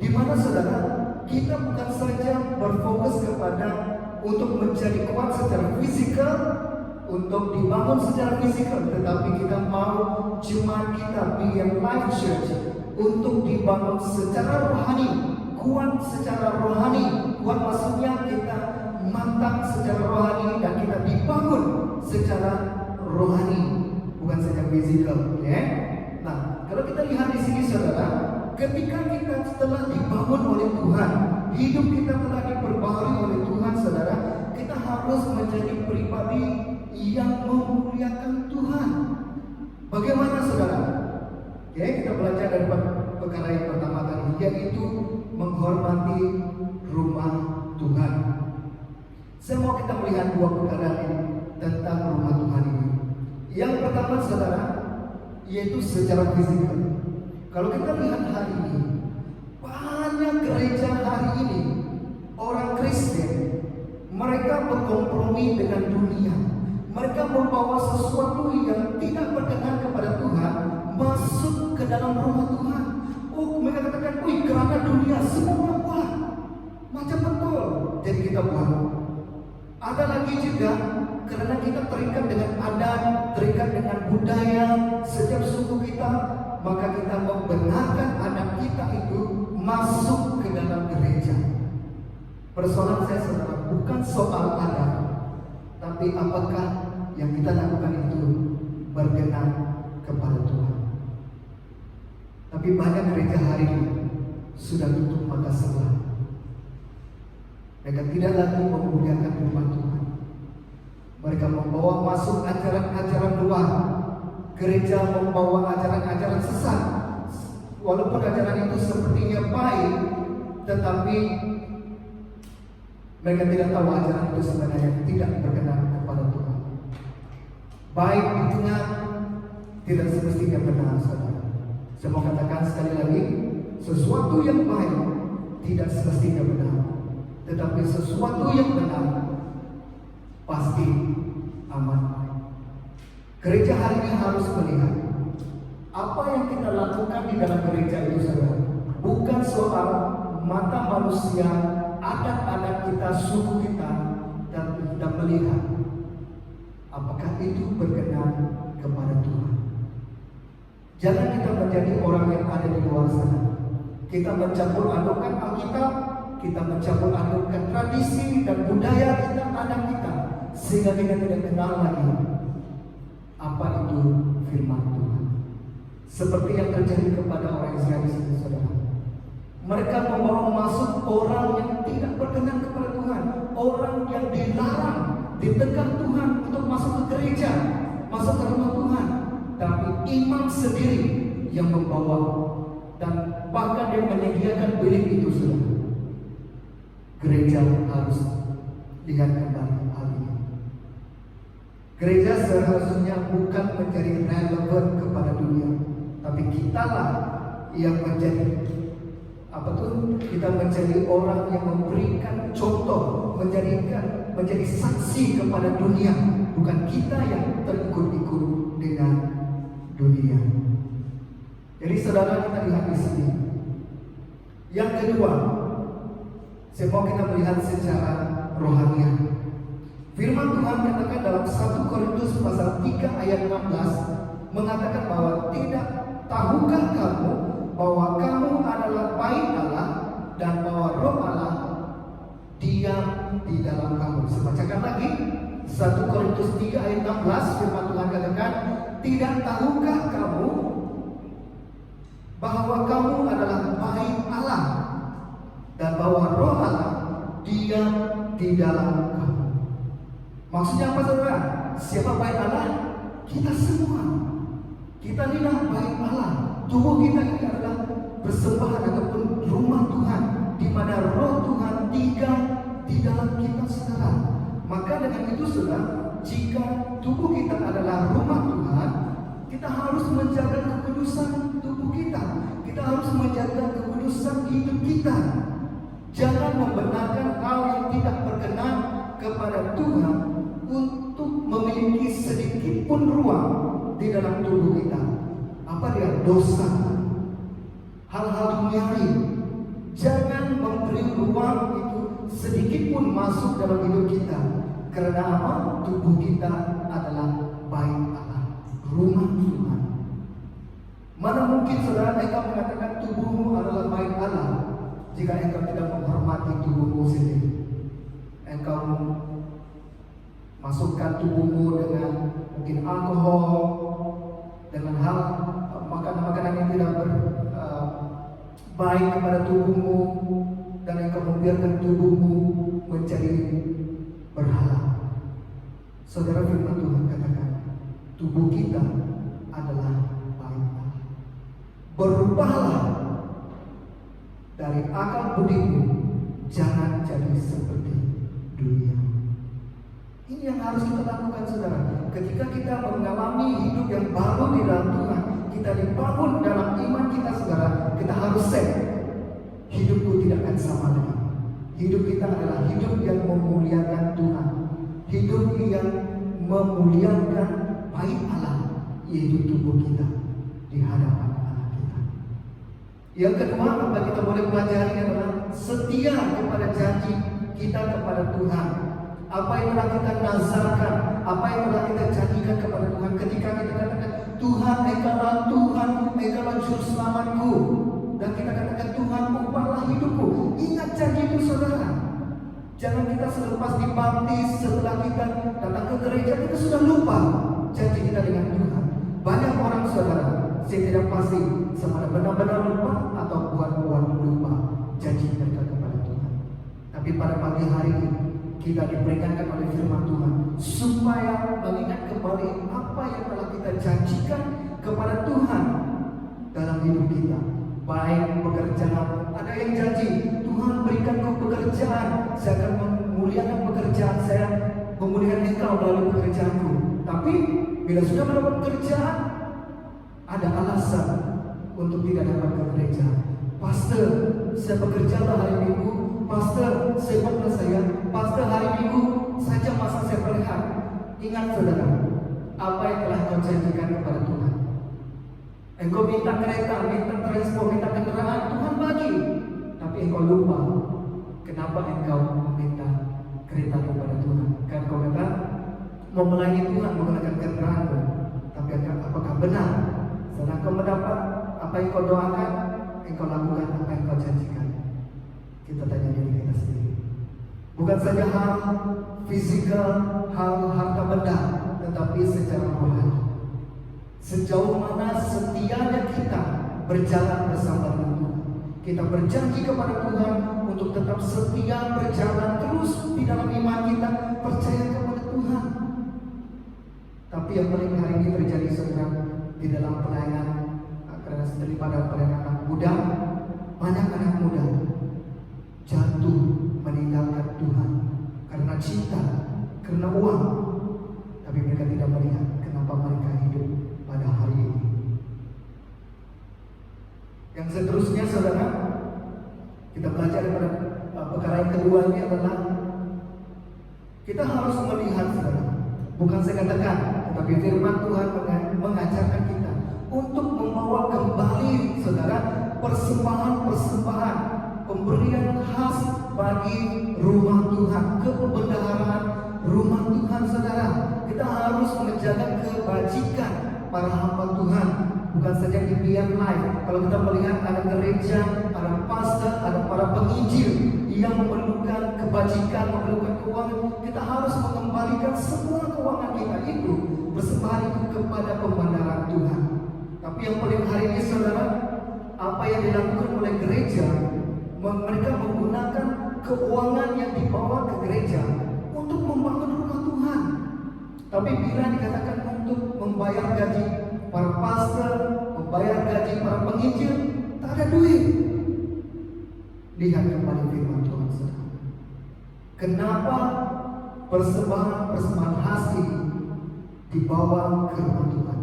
Di mana, saudara, kita bukan saja berfokus kepada untuk menjadi kuat secara fisikal, untuk dibangun secara fisikal, tetapi kita mau jemaat kita Be Life Church untuk dibangun secara rohani, kuat secara rohani. Kuat maksudnya kita mantap secara rohani dan kita dibangun secara rohani, bukan saja fisikal, ya. Nah, kalau kita lihat di sini, saudara, ketika kita telah dibangun oleh Tuhan, hidup kita telah diperbaharui oleh Tuhan, saudara, kita harus menjadi pribadi yang memuliakan Tuhan. Bagaimana, saudara? Oke, kita belajar dari perkara yang pertama tadi, yaitu menghormati rumah Tuhan. Saya mau kita melihat dua perkara ini tentang rumah Tuhan ini. Yang pertama saudara, yaitu secara fisikal. Kalau kita lihat hari ini, banyak gereja hari ini, orang Kristen, mereka berkompromi dengan dunia. Mereka membawa sesuatu yang tidak berkenan kepada Tuhan masuk ke dalam rumah Tuhan. Oh, mereka katakan, wih, kerana dunia semua buat macam betul, jadi kita buat. Ada lagi juga karena kita terikat dengan adat, terikat dengan budaya setiap suku kita, maka kita membenarkan anak kita itu masuk ke dalam gereja. Persoalan saya saudara, bukan soal adat, tapi apakah yang kita lakukan itu berkenan kepada Tuhan. Tapi banyak gereja hari ini sudah tutup mata sebelah. Mereka tidak lagi memuliakan rumah Tuhan. Mereka membawa masuk ajaran-ajaran luar. Gereja membawa ajaran-ajaran sesat. Walaupun ajaran itu sepertinya baik, tetapi mereka tidak tahu ajaran itu sebenarnya tidak berkenan kepada Tuhan. Baik di tengah, tidak semestinya benar, saudara. Saya mau katakan sekali lagi, sesuatu yang baik tidak semestinya benar, tetapi sesuatu yang benar pasti aman. Gereja hari ini harus melihat apa yang kita lakukan di dalam gereja itu, saudara, bukan soal mata manusia, adat-adat kita, suku kita, dan kita melihat apakah itu berkenan kepada Tuhan. Jangan kita menjadi orang yang ada di luar sana. Kita mencampur adukkan Alkitab, kita mencampur adukkan tradisi dan budaya kita, adat kita, sehingga kita tidak kenal lagi apa itu firman Tuhan. Seperti yang terjadi kepada orang Israel di sini, saudara. Mereka membawa masuk orang yang tidak berkenan kepada Tuhan, orang yang dilarang, ditekan Tuhan untuk masuk ke gereja, masuk ke rumah Tuhan. Tapi imam sendiri yang membawa, dan bahkan dia menyediakan bilik itu, saudara. Gereja harus lihat kembali hal ini. Gereja seharusnya bukan menjadi relevan kepada dunia, tapi kitalah yang menjadi kita menjadi orang yang memberikan contoh, menjadi saksi kepada dunia, bukan kita yang terikut-ikut dengan dunia. Jadi saudara, kita lihat di sini. Yang kedua, saya mau kita melihat secara rohania. Firman Tuhan katakan dalam 1 Korintus pasal 3 ayat 16 mengatakan bahwa tidak tahukah kamu bahwa kamu adalah bait Allah dan bahwa Roh Allah diam di dalam kamu. Saya bacakan lagi 1 Korintus 3 ayat 16, firman Tuhan katakan, tidak tahukah kamu bahwa kamu adalah bait Allah dan bahwa Roh Allah diam di dalam kamu. Maksudnya apa, saudara? Siapa bait Allah? Kita semua. Kita inilah bait Allah. Tubuh kita ini adalah persembahan ataupun rumah Tuhan, di mana Roh Tuhan tinggal di dalam kita, saudara. Maka dengan itu, saudara, jika tubuh kita adalah rumah Tuhan, kita harus menjaga kekudusan tubuh kita. Kita harus menjaga kekudusan hidup kita. Jangan membenarkan hal yang tidak berkenan kepada Tuhan untuk memiliki sedikit pun ruang di dalam tubuh kita. Apa dia? Dosa, hal-hal duniawi. Jangan memberi ruang itu sedikit pun masuk dalam hidup kita. Karena apa? Tubuh kita adalah bait Allah, rumah Tuhan. Mana mungkin saudara engkau mengatakan tubuhmu adalah bait Allah jika engkau tidak menghormati tubuhmu sendiri. Engkau masukkan tubuhmu dengan mungkin alkohol, dengan hal makanan-makanan yang tidak baik kepada tubuhmu, dan engkau membiarkan tubuhmu menjadi berhala. Saudara, firman Tuhan katakan tubuh kita adalah bait Allah. Berubahlah dari akal budimu, jangan jadi seperti dunia. Ini yang harus kita lakukan, saudara. ketika kita mengalami hidup yang baru di dalam Tuhan, kita dibangun dalam iman kita, saudara, kita harus set. Hidupku tidak akan sama lagi. Hidup kita adalah hidup yang memuliakan Tuhan, hidup yang memuliakan bait Allah, yaitu tubuh kita di hadapan Allah kita. Yang kedua, apa kita boleh pelajari adalah setia kepada janji kita kepada Tuhan. Apa yang telah kita nazarkan, apa yang telah kita janjikan kepada Tuhan, ketika kita katakan Tuhan, Engkaulah Tuhan, Engkaulah Juru Selamatku, dan kita katakan Tuhan, ubahlah hidupku. Ingat janji itu, saudara. Jangan kita selepas dibaptis, setelah kita datang ke gereja, kita sudah lupa janji kita dengan Tuhan. Banyak orang, saudara, saya tidak pasti sama ada benar-benar lupa atau buat-buat lupa janji mereka kepada Tuhan. Tapi pada pagi hari ini kita diperingatkan oleh firman Tuhan supaya mengingat kembali apa yang telah kita janjikan kepada Tuhan dalam hidup kita. Baik pekerjaan, ada yang janji Tuhan berikanku pekerjaan, saya akan memuliakan pekerjaan saya, memuliakan Engkau melalui pekerjaanku. Tapi bila sudah mendapat pekerjaan, ada alasan untuk tidak dapat ke gereja. Pastor, saya bekerjalah hari Minggu. Pastor, sibuklah saya. Pastor, hari Minggu saja masa saya berehat. Ingat, saudara, apa yang telah kau janjikan kepada Tuhan. Engkau minta kereta, minta transport, minta kendaraan, Tuhan bagi. Tapi engkau lupa kenapa engkau meminta kereta kepada Tuhan. Kan kau kata mau melayani Tuhan menggunakan kendaraan, tapi apakah benar setelah kau mendapat apa yang kau doakan, engkau lakukan apa yang kau janjikan? Kita tanya diri kita sendiri. Bukan saja hal fisikal, hal harta benda, tetapi secara rohani. Sejauh mana setianya kita berjalan bersama dengan Tuhan. Kita berjanji kepada Tuhan untuk tetap setia berjalan terus di dalam iman kita, percaya kepada Tuhan. Tapi yang paling hari ini terjadi, saudara, di dalam pelayanan, karena daripada pelayanan anak muda, banyak anak muda jatuh meninggalkan Tuhan karena cinta, karena uang. Tapi mereka tidak melihat kenapa mereka hidup pada hari ini. Yang seterusnya, saudara, kita belajar pada perkara yang kedua ini adalah kita harus melihat, saudara. Bukan saya katakan, tetapi firman Tuhan mengajarkan kita untuk membawa kembali, saudara, persembahan-persembahan, pemberian khas bagi rumah Tuhan, kebendaharaan rumah Tuhan, saudara. Kita harus menjaga kebajikan para hamba Tuhan, bukan saja di biar live. Kalau kita melihat ada gereja, ada pastor, ada para penginjil yang memerlukan kebajikan, memerlukan keuangan, kita harus mengembalikan semua keuangan kita itu, persembahan itu kepada pembandaran Tuhan. Tapi yang paling hari ini, saudara, apa yang dilakukan oleh gereja, mereka menggunakan keuangan yang dibawa ke gereja untuk membangun rumah Tuhan. Tapi bila dikatakan untuk membayar gaji para pastor, membayar gaji para penginjil, tak ada duit. Lihat kembali firman Tuhan, saudara. Kenapa persembahan khas ini dibawa ke rumah Tuhan?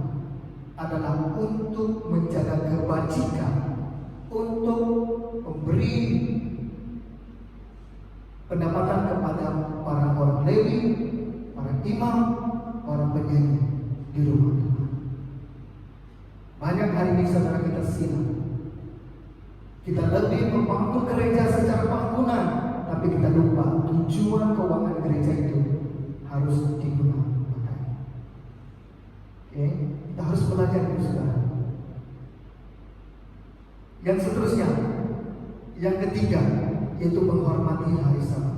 Adalah untuk menjaga kebajikan, untuk memberi pendapatan kepada para orang Lewi, para imam, para penyanyi di rumah Tuhan. Banyak hari ini, saudara, kita silam. Kita lebih membangun gereja secara bangunan, tapi kita lupa tujuan keuangan gereja itu harus digunakan. Oke, kita harus belajar itu, saudara. Yang seterusnya, yang ketiga, yaitu menghormati hari Sabat.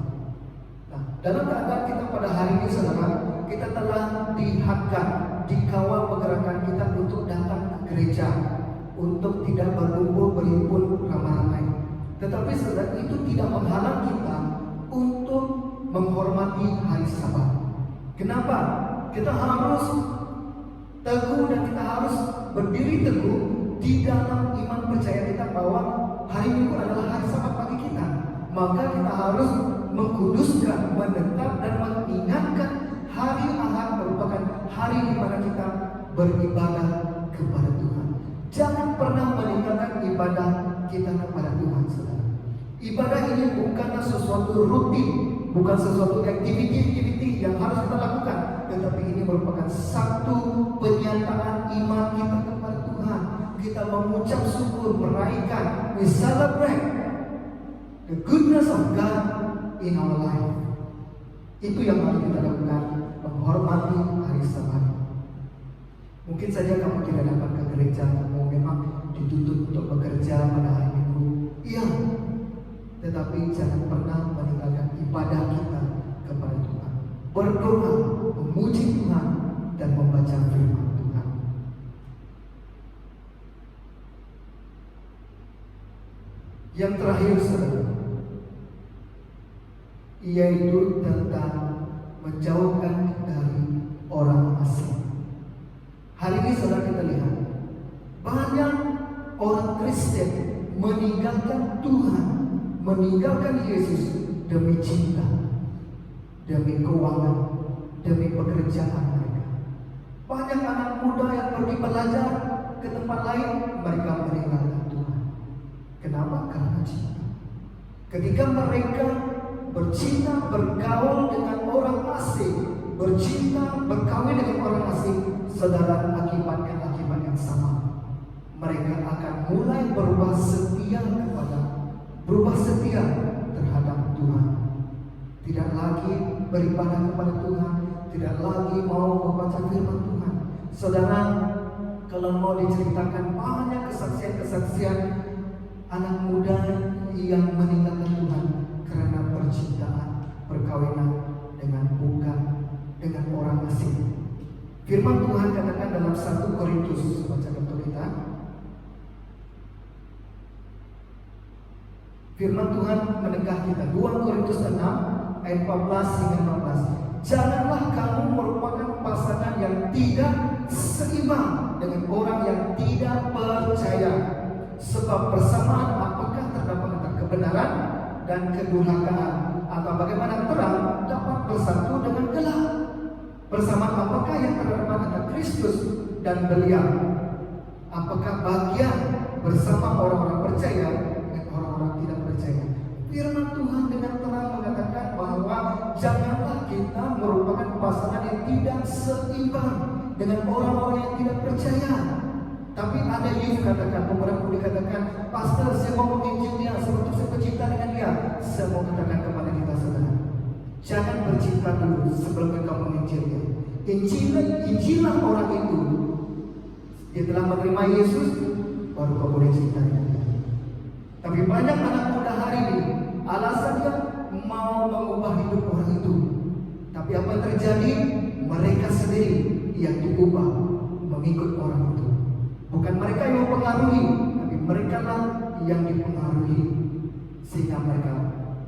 Nah, dalam keadaan kita pada hari ini, saudara, kita telah dihakkan, dikawal pergerakan kita untuk datang ke gereja, untuk tidak berhimpun ramai-ramai. Tetapi, saudara, itu tidak menghalang kita untuk menghormati hari Sabat. Kenapa? Kita harus teguh dan kita harus berdiri teguh di dalam iman percaya kita bahwa hari Minggu adalah hari Sabat bagi kita. Maka kita harus mengkuduskan, menetap dan mengingatkan hari Ahad merupakan hari beribadah kepada Tuhan. Jangan pernah meninggalkan ibadah kita kepada Tuhan, saudara. Ibadah ini bukanlah sesuatu rutin, bukan sesuatu aktiviti yang harus kita lakukan, tetapi ini merupakan satu penyataan iman kita kepada Tuhan. Kita mengucap syukur, meraihkan, we celebrate the goodness of God in our life. Itu yang harus kita lakukan, menghormati hari Sabat. Mungkin saja kamu tidak dapat ke gereja, kamu memang dituntut untuk bekerja pada hari Minggu. Iya, tetapi jangan pernah meninggalkan ibadah kita kepada Tuhan. Berdoa, memuji Tuhan, dan membaca firman Tuhan. Yang terakhir, saudara, yaitu tentang menjauhkan dari orang asing. Hari ini saudara, kita lihat banyak orang Kristen meninggalkan Tuhan, meninggalkan Yesus demi cinta, demi keuangan, demi pekerjaan mereka. Banyak anak muda yang pergi belajar ke tempat lain, mereka meninggalkan Tuhan. Kenapa? Karena cinta. Ketika mereka bercinta bergaul dengan orang asing, bercinta berkawin dengan orang asing, saudara, akibat yang sama. Mereka akan mulai berubah setia terhadap Tuhan. Tidak lagi beribadah kepada Tuhan, tidak lagi mau membaca firman Tuhan. Saudara, kalau mau diceritakan banyak kesaksian anak muda yang meninggalkan Tuhan karena percintaan, perkawinan dengan orang asing. Firman Tuhan katakan dalam 1 Korintus, baca untuk kita. Firman Tuhan menegah kita, 2 Korintus 6 ayat 14 hingga 15. Janganlah kamu merupakan pasangan yang tidak seimbang dengan orang yang tidak percaya. Sebab persamaan apakah terdapat antara kebenaran dan kedurhakaan, atau bagaimana terang dapat bersatu dengan gelap? Persamaan apakah yang terdapat antara Kristus dan Beliau? Apakah bagian bersama orang-orang percaya dengan orang-orang tidak percaya? Firman Tuhan dengan terang mengatakan bahwa janganlah kita merupakan pasangan yang tidak seimbang dengan orang-orang yang tidak percaya. Tapi ada yang katakan, beberapa dikatakan, pastor, saya mau menginjil dia, sebab saya bercinta dengan dia. Saya mau katakan kepada kita, saudara, jangan bercinta dulu sebelum engkau menginjilnya. Injilah orang itu. Dia telah menerima Yesus, baru kau boleh cinta dengan dia. Tapi banyak anak muda hari ini alasannya mau mengubah hidup orang itu. Tapi apa yang terjadi? Mereka sendiri yang diubah mengikut orang itu. Bukan mereka yang mempengaruhi, tapi mereka lah yang dipengaruhi, sehingga mereka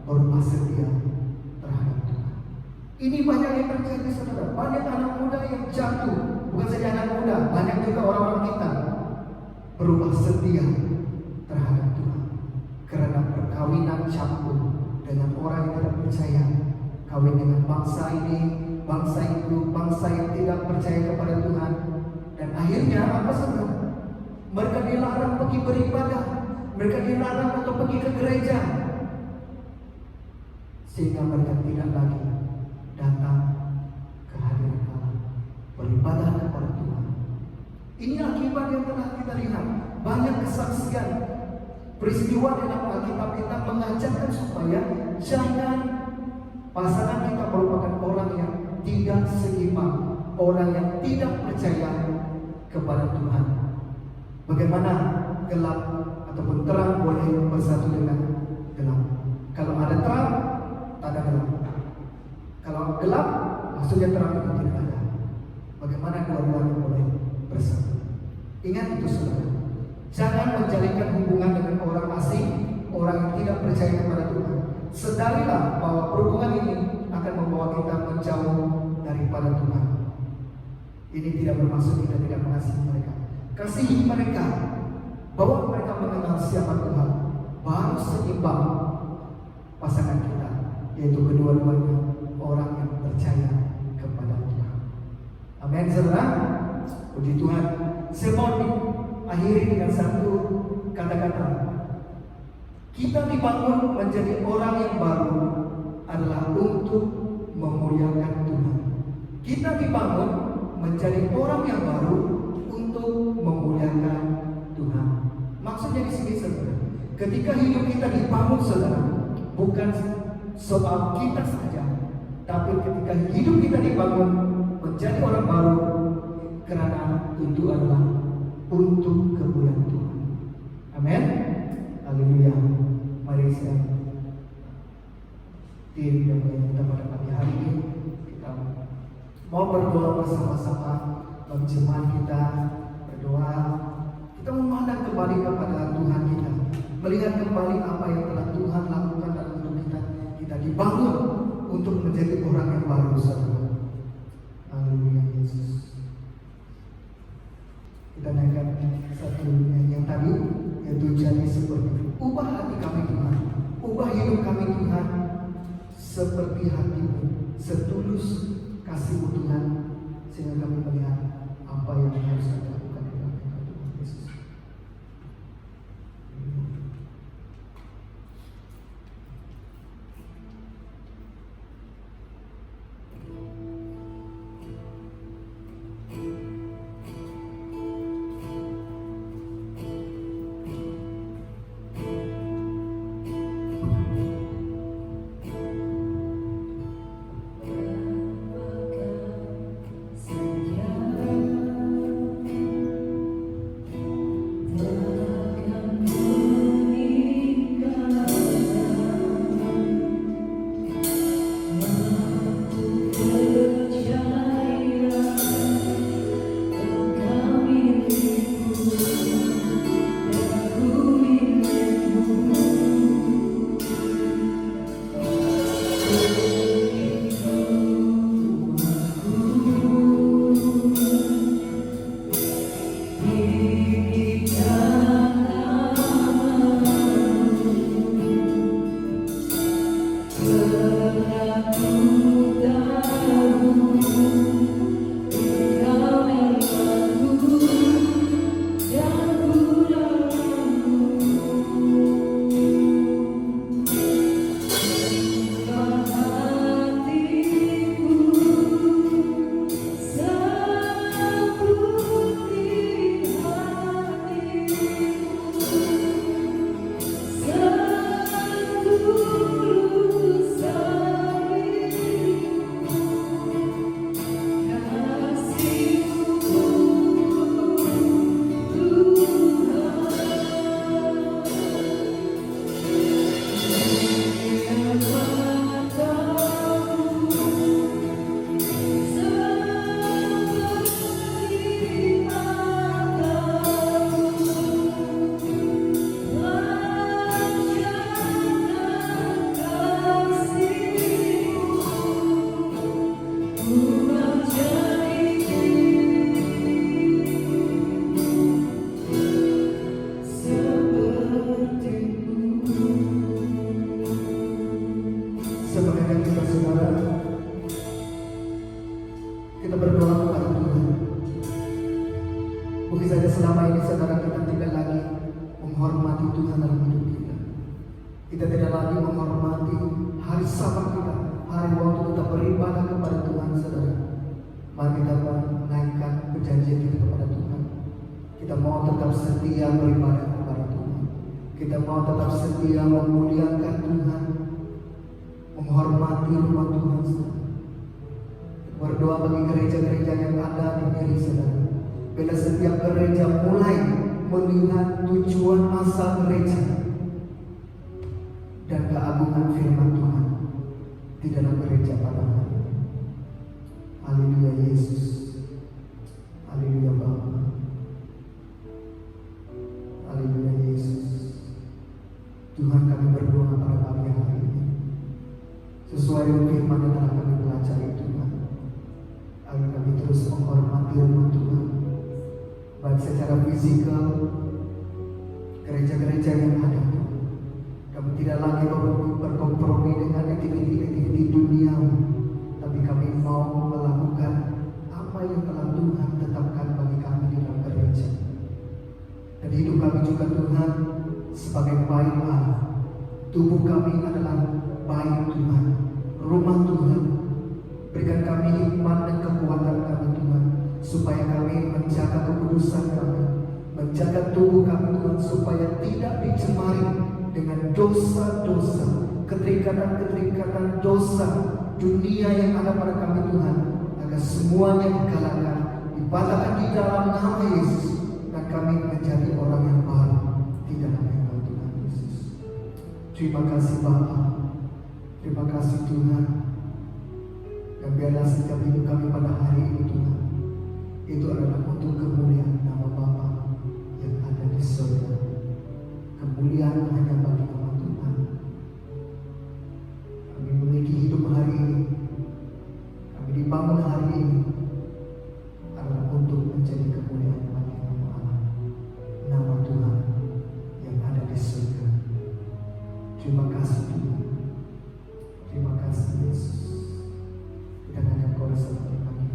berubah setia terhadap Tuhan. Ini banyak yang terjadi, saudara. Banyak anak muda yang jatuh. Bukan saja anak muda, banyak juga orang-orang kita berubah setia terhadap Tuhan karena perkawinan campur dengan orang yang tidak percaya. Kawin dengan bangsa ini, bangsa itu, bangsa yang tidak percaya kepada Tuhan. Dan akhirnya apa, saudara? Mereka dilarang pergi beribadah, mereka dilarang untuk pergi ke gereja, sehingga mereka tidak lagi datang ke hadirat Allah, beribadah kepada Tuhan. Ini akibat yang telah kita lihat. Banyak kesaksian peristiwa dalam Alkitab kita mengajarkan supaya jangan pasangan kita merupakan orang yang tidak seimbang, orang yang tidak percaya kepada Tuhan. Bagaimana gelap ataupun terang boleh bersatu dengan gelap? Kalau ada terang, tak ada gelap. Kalau gelap, maksudnya terang itu tidak ada. Bagaimana dua-duanya boleh bersatu? Ingat itu, saudara. Jangan menjalinkan hubungan dengan orang asing, orang yang tidak percaya kepada Tuhan. Sadarilah bahwa hubungan ini akan membawa kita menjauh daripada Tuhan. Ini tidak bermaksud kita tidak mengasihi mereka. Kasihi mereka, bawa mereka mengenal siapa Tuhan, baru seimbang pasangan kita, yaitu kedua-duanya orang yang percaya kepada Tuhan. Amin, saudara. Puji Tuhan. Saya mau akhiri dengan satu kata-kata. Kita dibangun menjadi orang yang baru adalah untuk memuliakan Tuhan. Kita dibangun menjadi orang yang baru untuk memuliakan Tuhan. Maksudnya di sini saudara, ketika hidup kita dibangun saudara, bukan soal kita saja, tapi ketika hidup kita dibangun menjadi orang baru, karena itu adalah untuk kemuliaan Tuhan. Amin. Haleluya. Mari saya tim yang kita pada pagi hari ini kita mau berdoa bersama-sama, bagi jemaat kita berdoa. Kita memandang kembali kepada Tuhan kita, melihat kembali apa yang telah Tuhan lakukan dalam hidup kita. Kita dibangun untuk menjadi orang yang baru saudara. Haleluya Yesus. Kita naikkan satu yang tadi, yaitu jadi seperti ubah hati kami Tuhan, ubah hidup kami Tuhan seperti hatimu, setulus kasih-Mu Tuhan, sehingga kami melihat apa yang harus kami lakukan di dalam Tuhan Yesus. Sebenarnya kita saudara, kita berdoa kepada Tuhan. Mungkin saja selama ini saudara kita tidak lagi menghormati Tuhan dalam hidup kita. Kita tidak lagi menghormati hari Sabat kita, hari waktu kita beribadah kepada Tuhan saudara. Mari kita menaikkan perjanjian kita kepada Tuhan. Kita mau tetap setia beribadah kepada Tuhan. Kita mau tetap setia memuliakan Tuhan, menghormati rumah Tuhan saudara. Berdoa bagi gereja-gereja yang ada di diri saudara. Bila setiap gereja mulai melihat tujuan asal gereja dan keagungan firman Tuhan di dalam gereja pada hari ini. Haleluya Yesus. Haleluya Bapa. Haleluya Yesus. Tuhan, kami berdoa pada pagi hari ini sesuai dengan firman yang telah kami pelajari Tuhan, agar kami terus menghormati rumah Tuhan, baik secara fisikal, gereja-gereja yang ada. Kami tidak lagi berkompromi dengan aktiviti-aktiviti dunia, tapi kami mau melakukan apa yang telah Tuhan tetapkan bagi kami Tuhan sebagai bayi Allah. Tubuh kami adalah bayi Tuhan, rumah Tuhan. Berikan kami hikmat dan kekuatan kami Tuhan, supaya kami menjaga kekudusan kami, menjaga tubuh kami Tuhan, supaya tidak dicemari dengan dosa-dosa, keterikatan-keterikatan dosa dunia yang ada pada kami Tuhan, agar semuanya dikalahkan, dibatalkan di dalam nama Yesus, dan kami menjadi orang yang baru di dalam nama Tuhan Yesus. Terima kasih Bapa, terima kasih Tuhan, dan biarlah setiap hidup kami pada hari ini Tuhan, itu adalah untuk kemuliaan nama Bapa yang ada di surga. Kemuliaan hanya bagi nama Tuhan. Kami memiliki hidup hari ini, kami dibangun hari ini adalah untuk menjadi kemuliaan bagi nama Allah, nama Tuhan yang ada di surga. Terima kasih Tuhan, terima kasih Yesus. Kita hanya Kau bersama kami.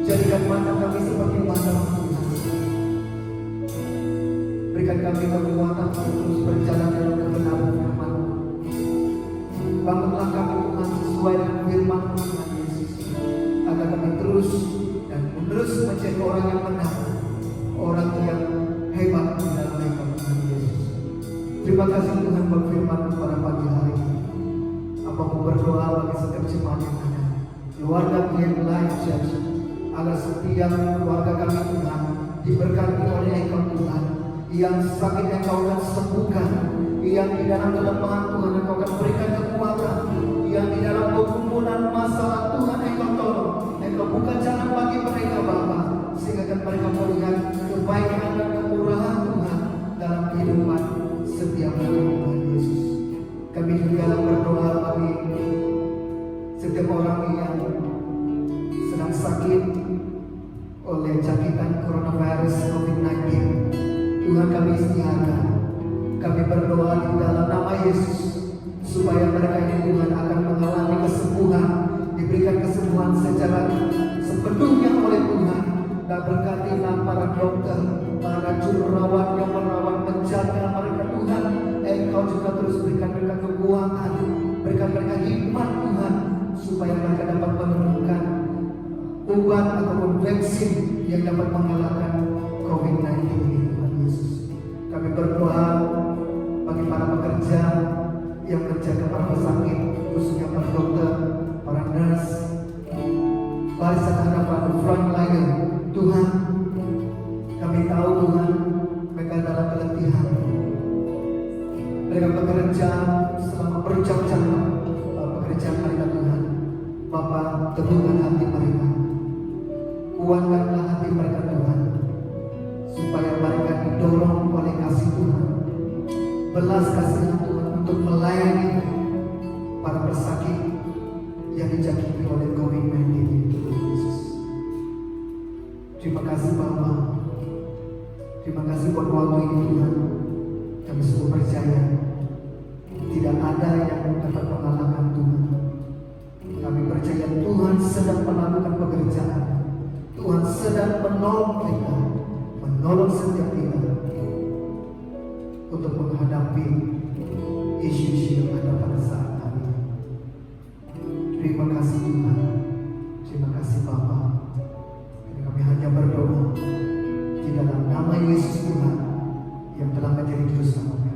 Jadikan mata kami seperti mata Tuhan. Berikan kami kekuatan untuk terus berjalan dalam kebenaran firman. Bangunlah kami Tuhan sesuai dengan firman Tuhan Yesus, agar kami terus dan menerus menjadi orang yang benar, orang yang hebat di dalam nama Tuhan Yesus. Terima kasih Tuhan berfirman pada pagi hari ini. Apa mau berdoa bagi setiap jemaat yang ada, keluarga yang Life Church, agar setiap keluarga kami Tuhan diberkati oleh Engkau Tuhan, yang sakit Engkau akan sembuhkan, yang di dalam kelemahan Tuhan Engkau akan berikan kekuatan, yang di dalam pergumulan masalah Tuhan Engkau tolong, Engkau buka jalan bagi mereka Bapa, sehingga akan mereka melihat kebaikan dan kemurahan Tuhan dalam kehidupan setiap hari Tuhan Yesus. Kami juga berdoa bagi setiap orang yang sedang sakit oleh jangkitan coronavirus COVID-19. Tuhan kami istiharkan, kami berdoa di dalam nama Yesus, supaya mereka ini Tuhan akan mengalami kesembuhan, diberikan kesembuhan secara sepenuhnya oleh Tuhan. Dan berkatilah para dokter, para jururawat yang merawat menjaga mereka Tuhan. Engkau juga terus berikan mereka kekuatan, berikan mereka hikmat Tuhan, supaya mereka dapat menemukan obat ataupun vaksin yang dapat mengalahkan COVID-19 ini Tuhan Yesus. Kami berdoa bagi para pekerja yang menjaga para pesakit, khususnya para dokter, para nurse, barisan hadapan frontliner. Tuhan, kami tahu Tuhan, mereka dalam keletihan, mereka bekerja selama berjam-jam pekerjaan mereka Tuhan. Bapa, teguhkan hati mereka, kuatkanlah hati mereka Tuhan, supaya mereka didorong oleh kasih Tuhan, belas kasihan Tuhan untuk melayani para pesakit yang dijangkiti oleh COVID-19 ini Tuhan Yesus. Terima kasih Bapa, terima kasih buat waktu ini Tuhan, kami semua percaya tidak ada yang dapat mengalahkan Tuhan. Kami percaya Tuhan sedang melakukan pekerjaan. Tuhan sedang menolong kita, menolong setiap kita untuk menghadapi isu-isu yang ada pada saat hari. Terima kasih Tuhan, terima kasih Bapa. Kami hanya berdoa di dalam nama Yesus Tuhan yang telah menjadi juru selamat.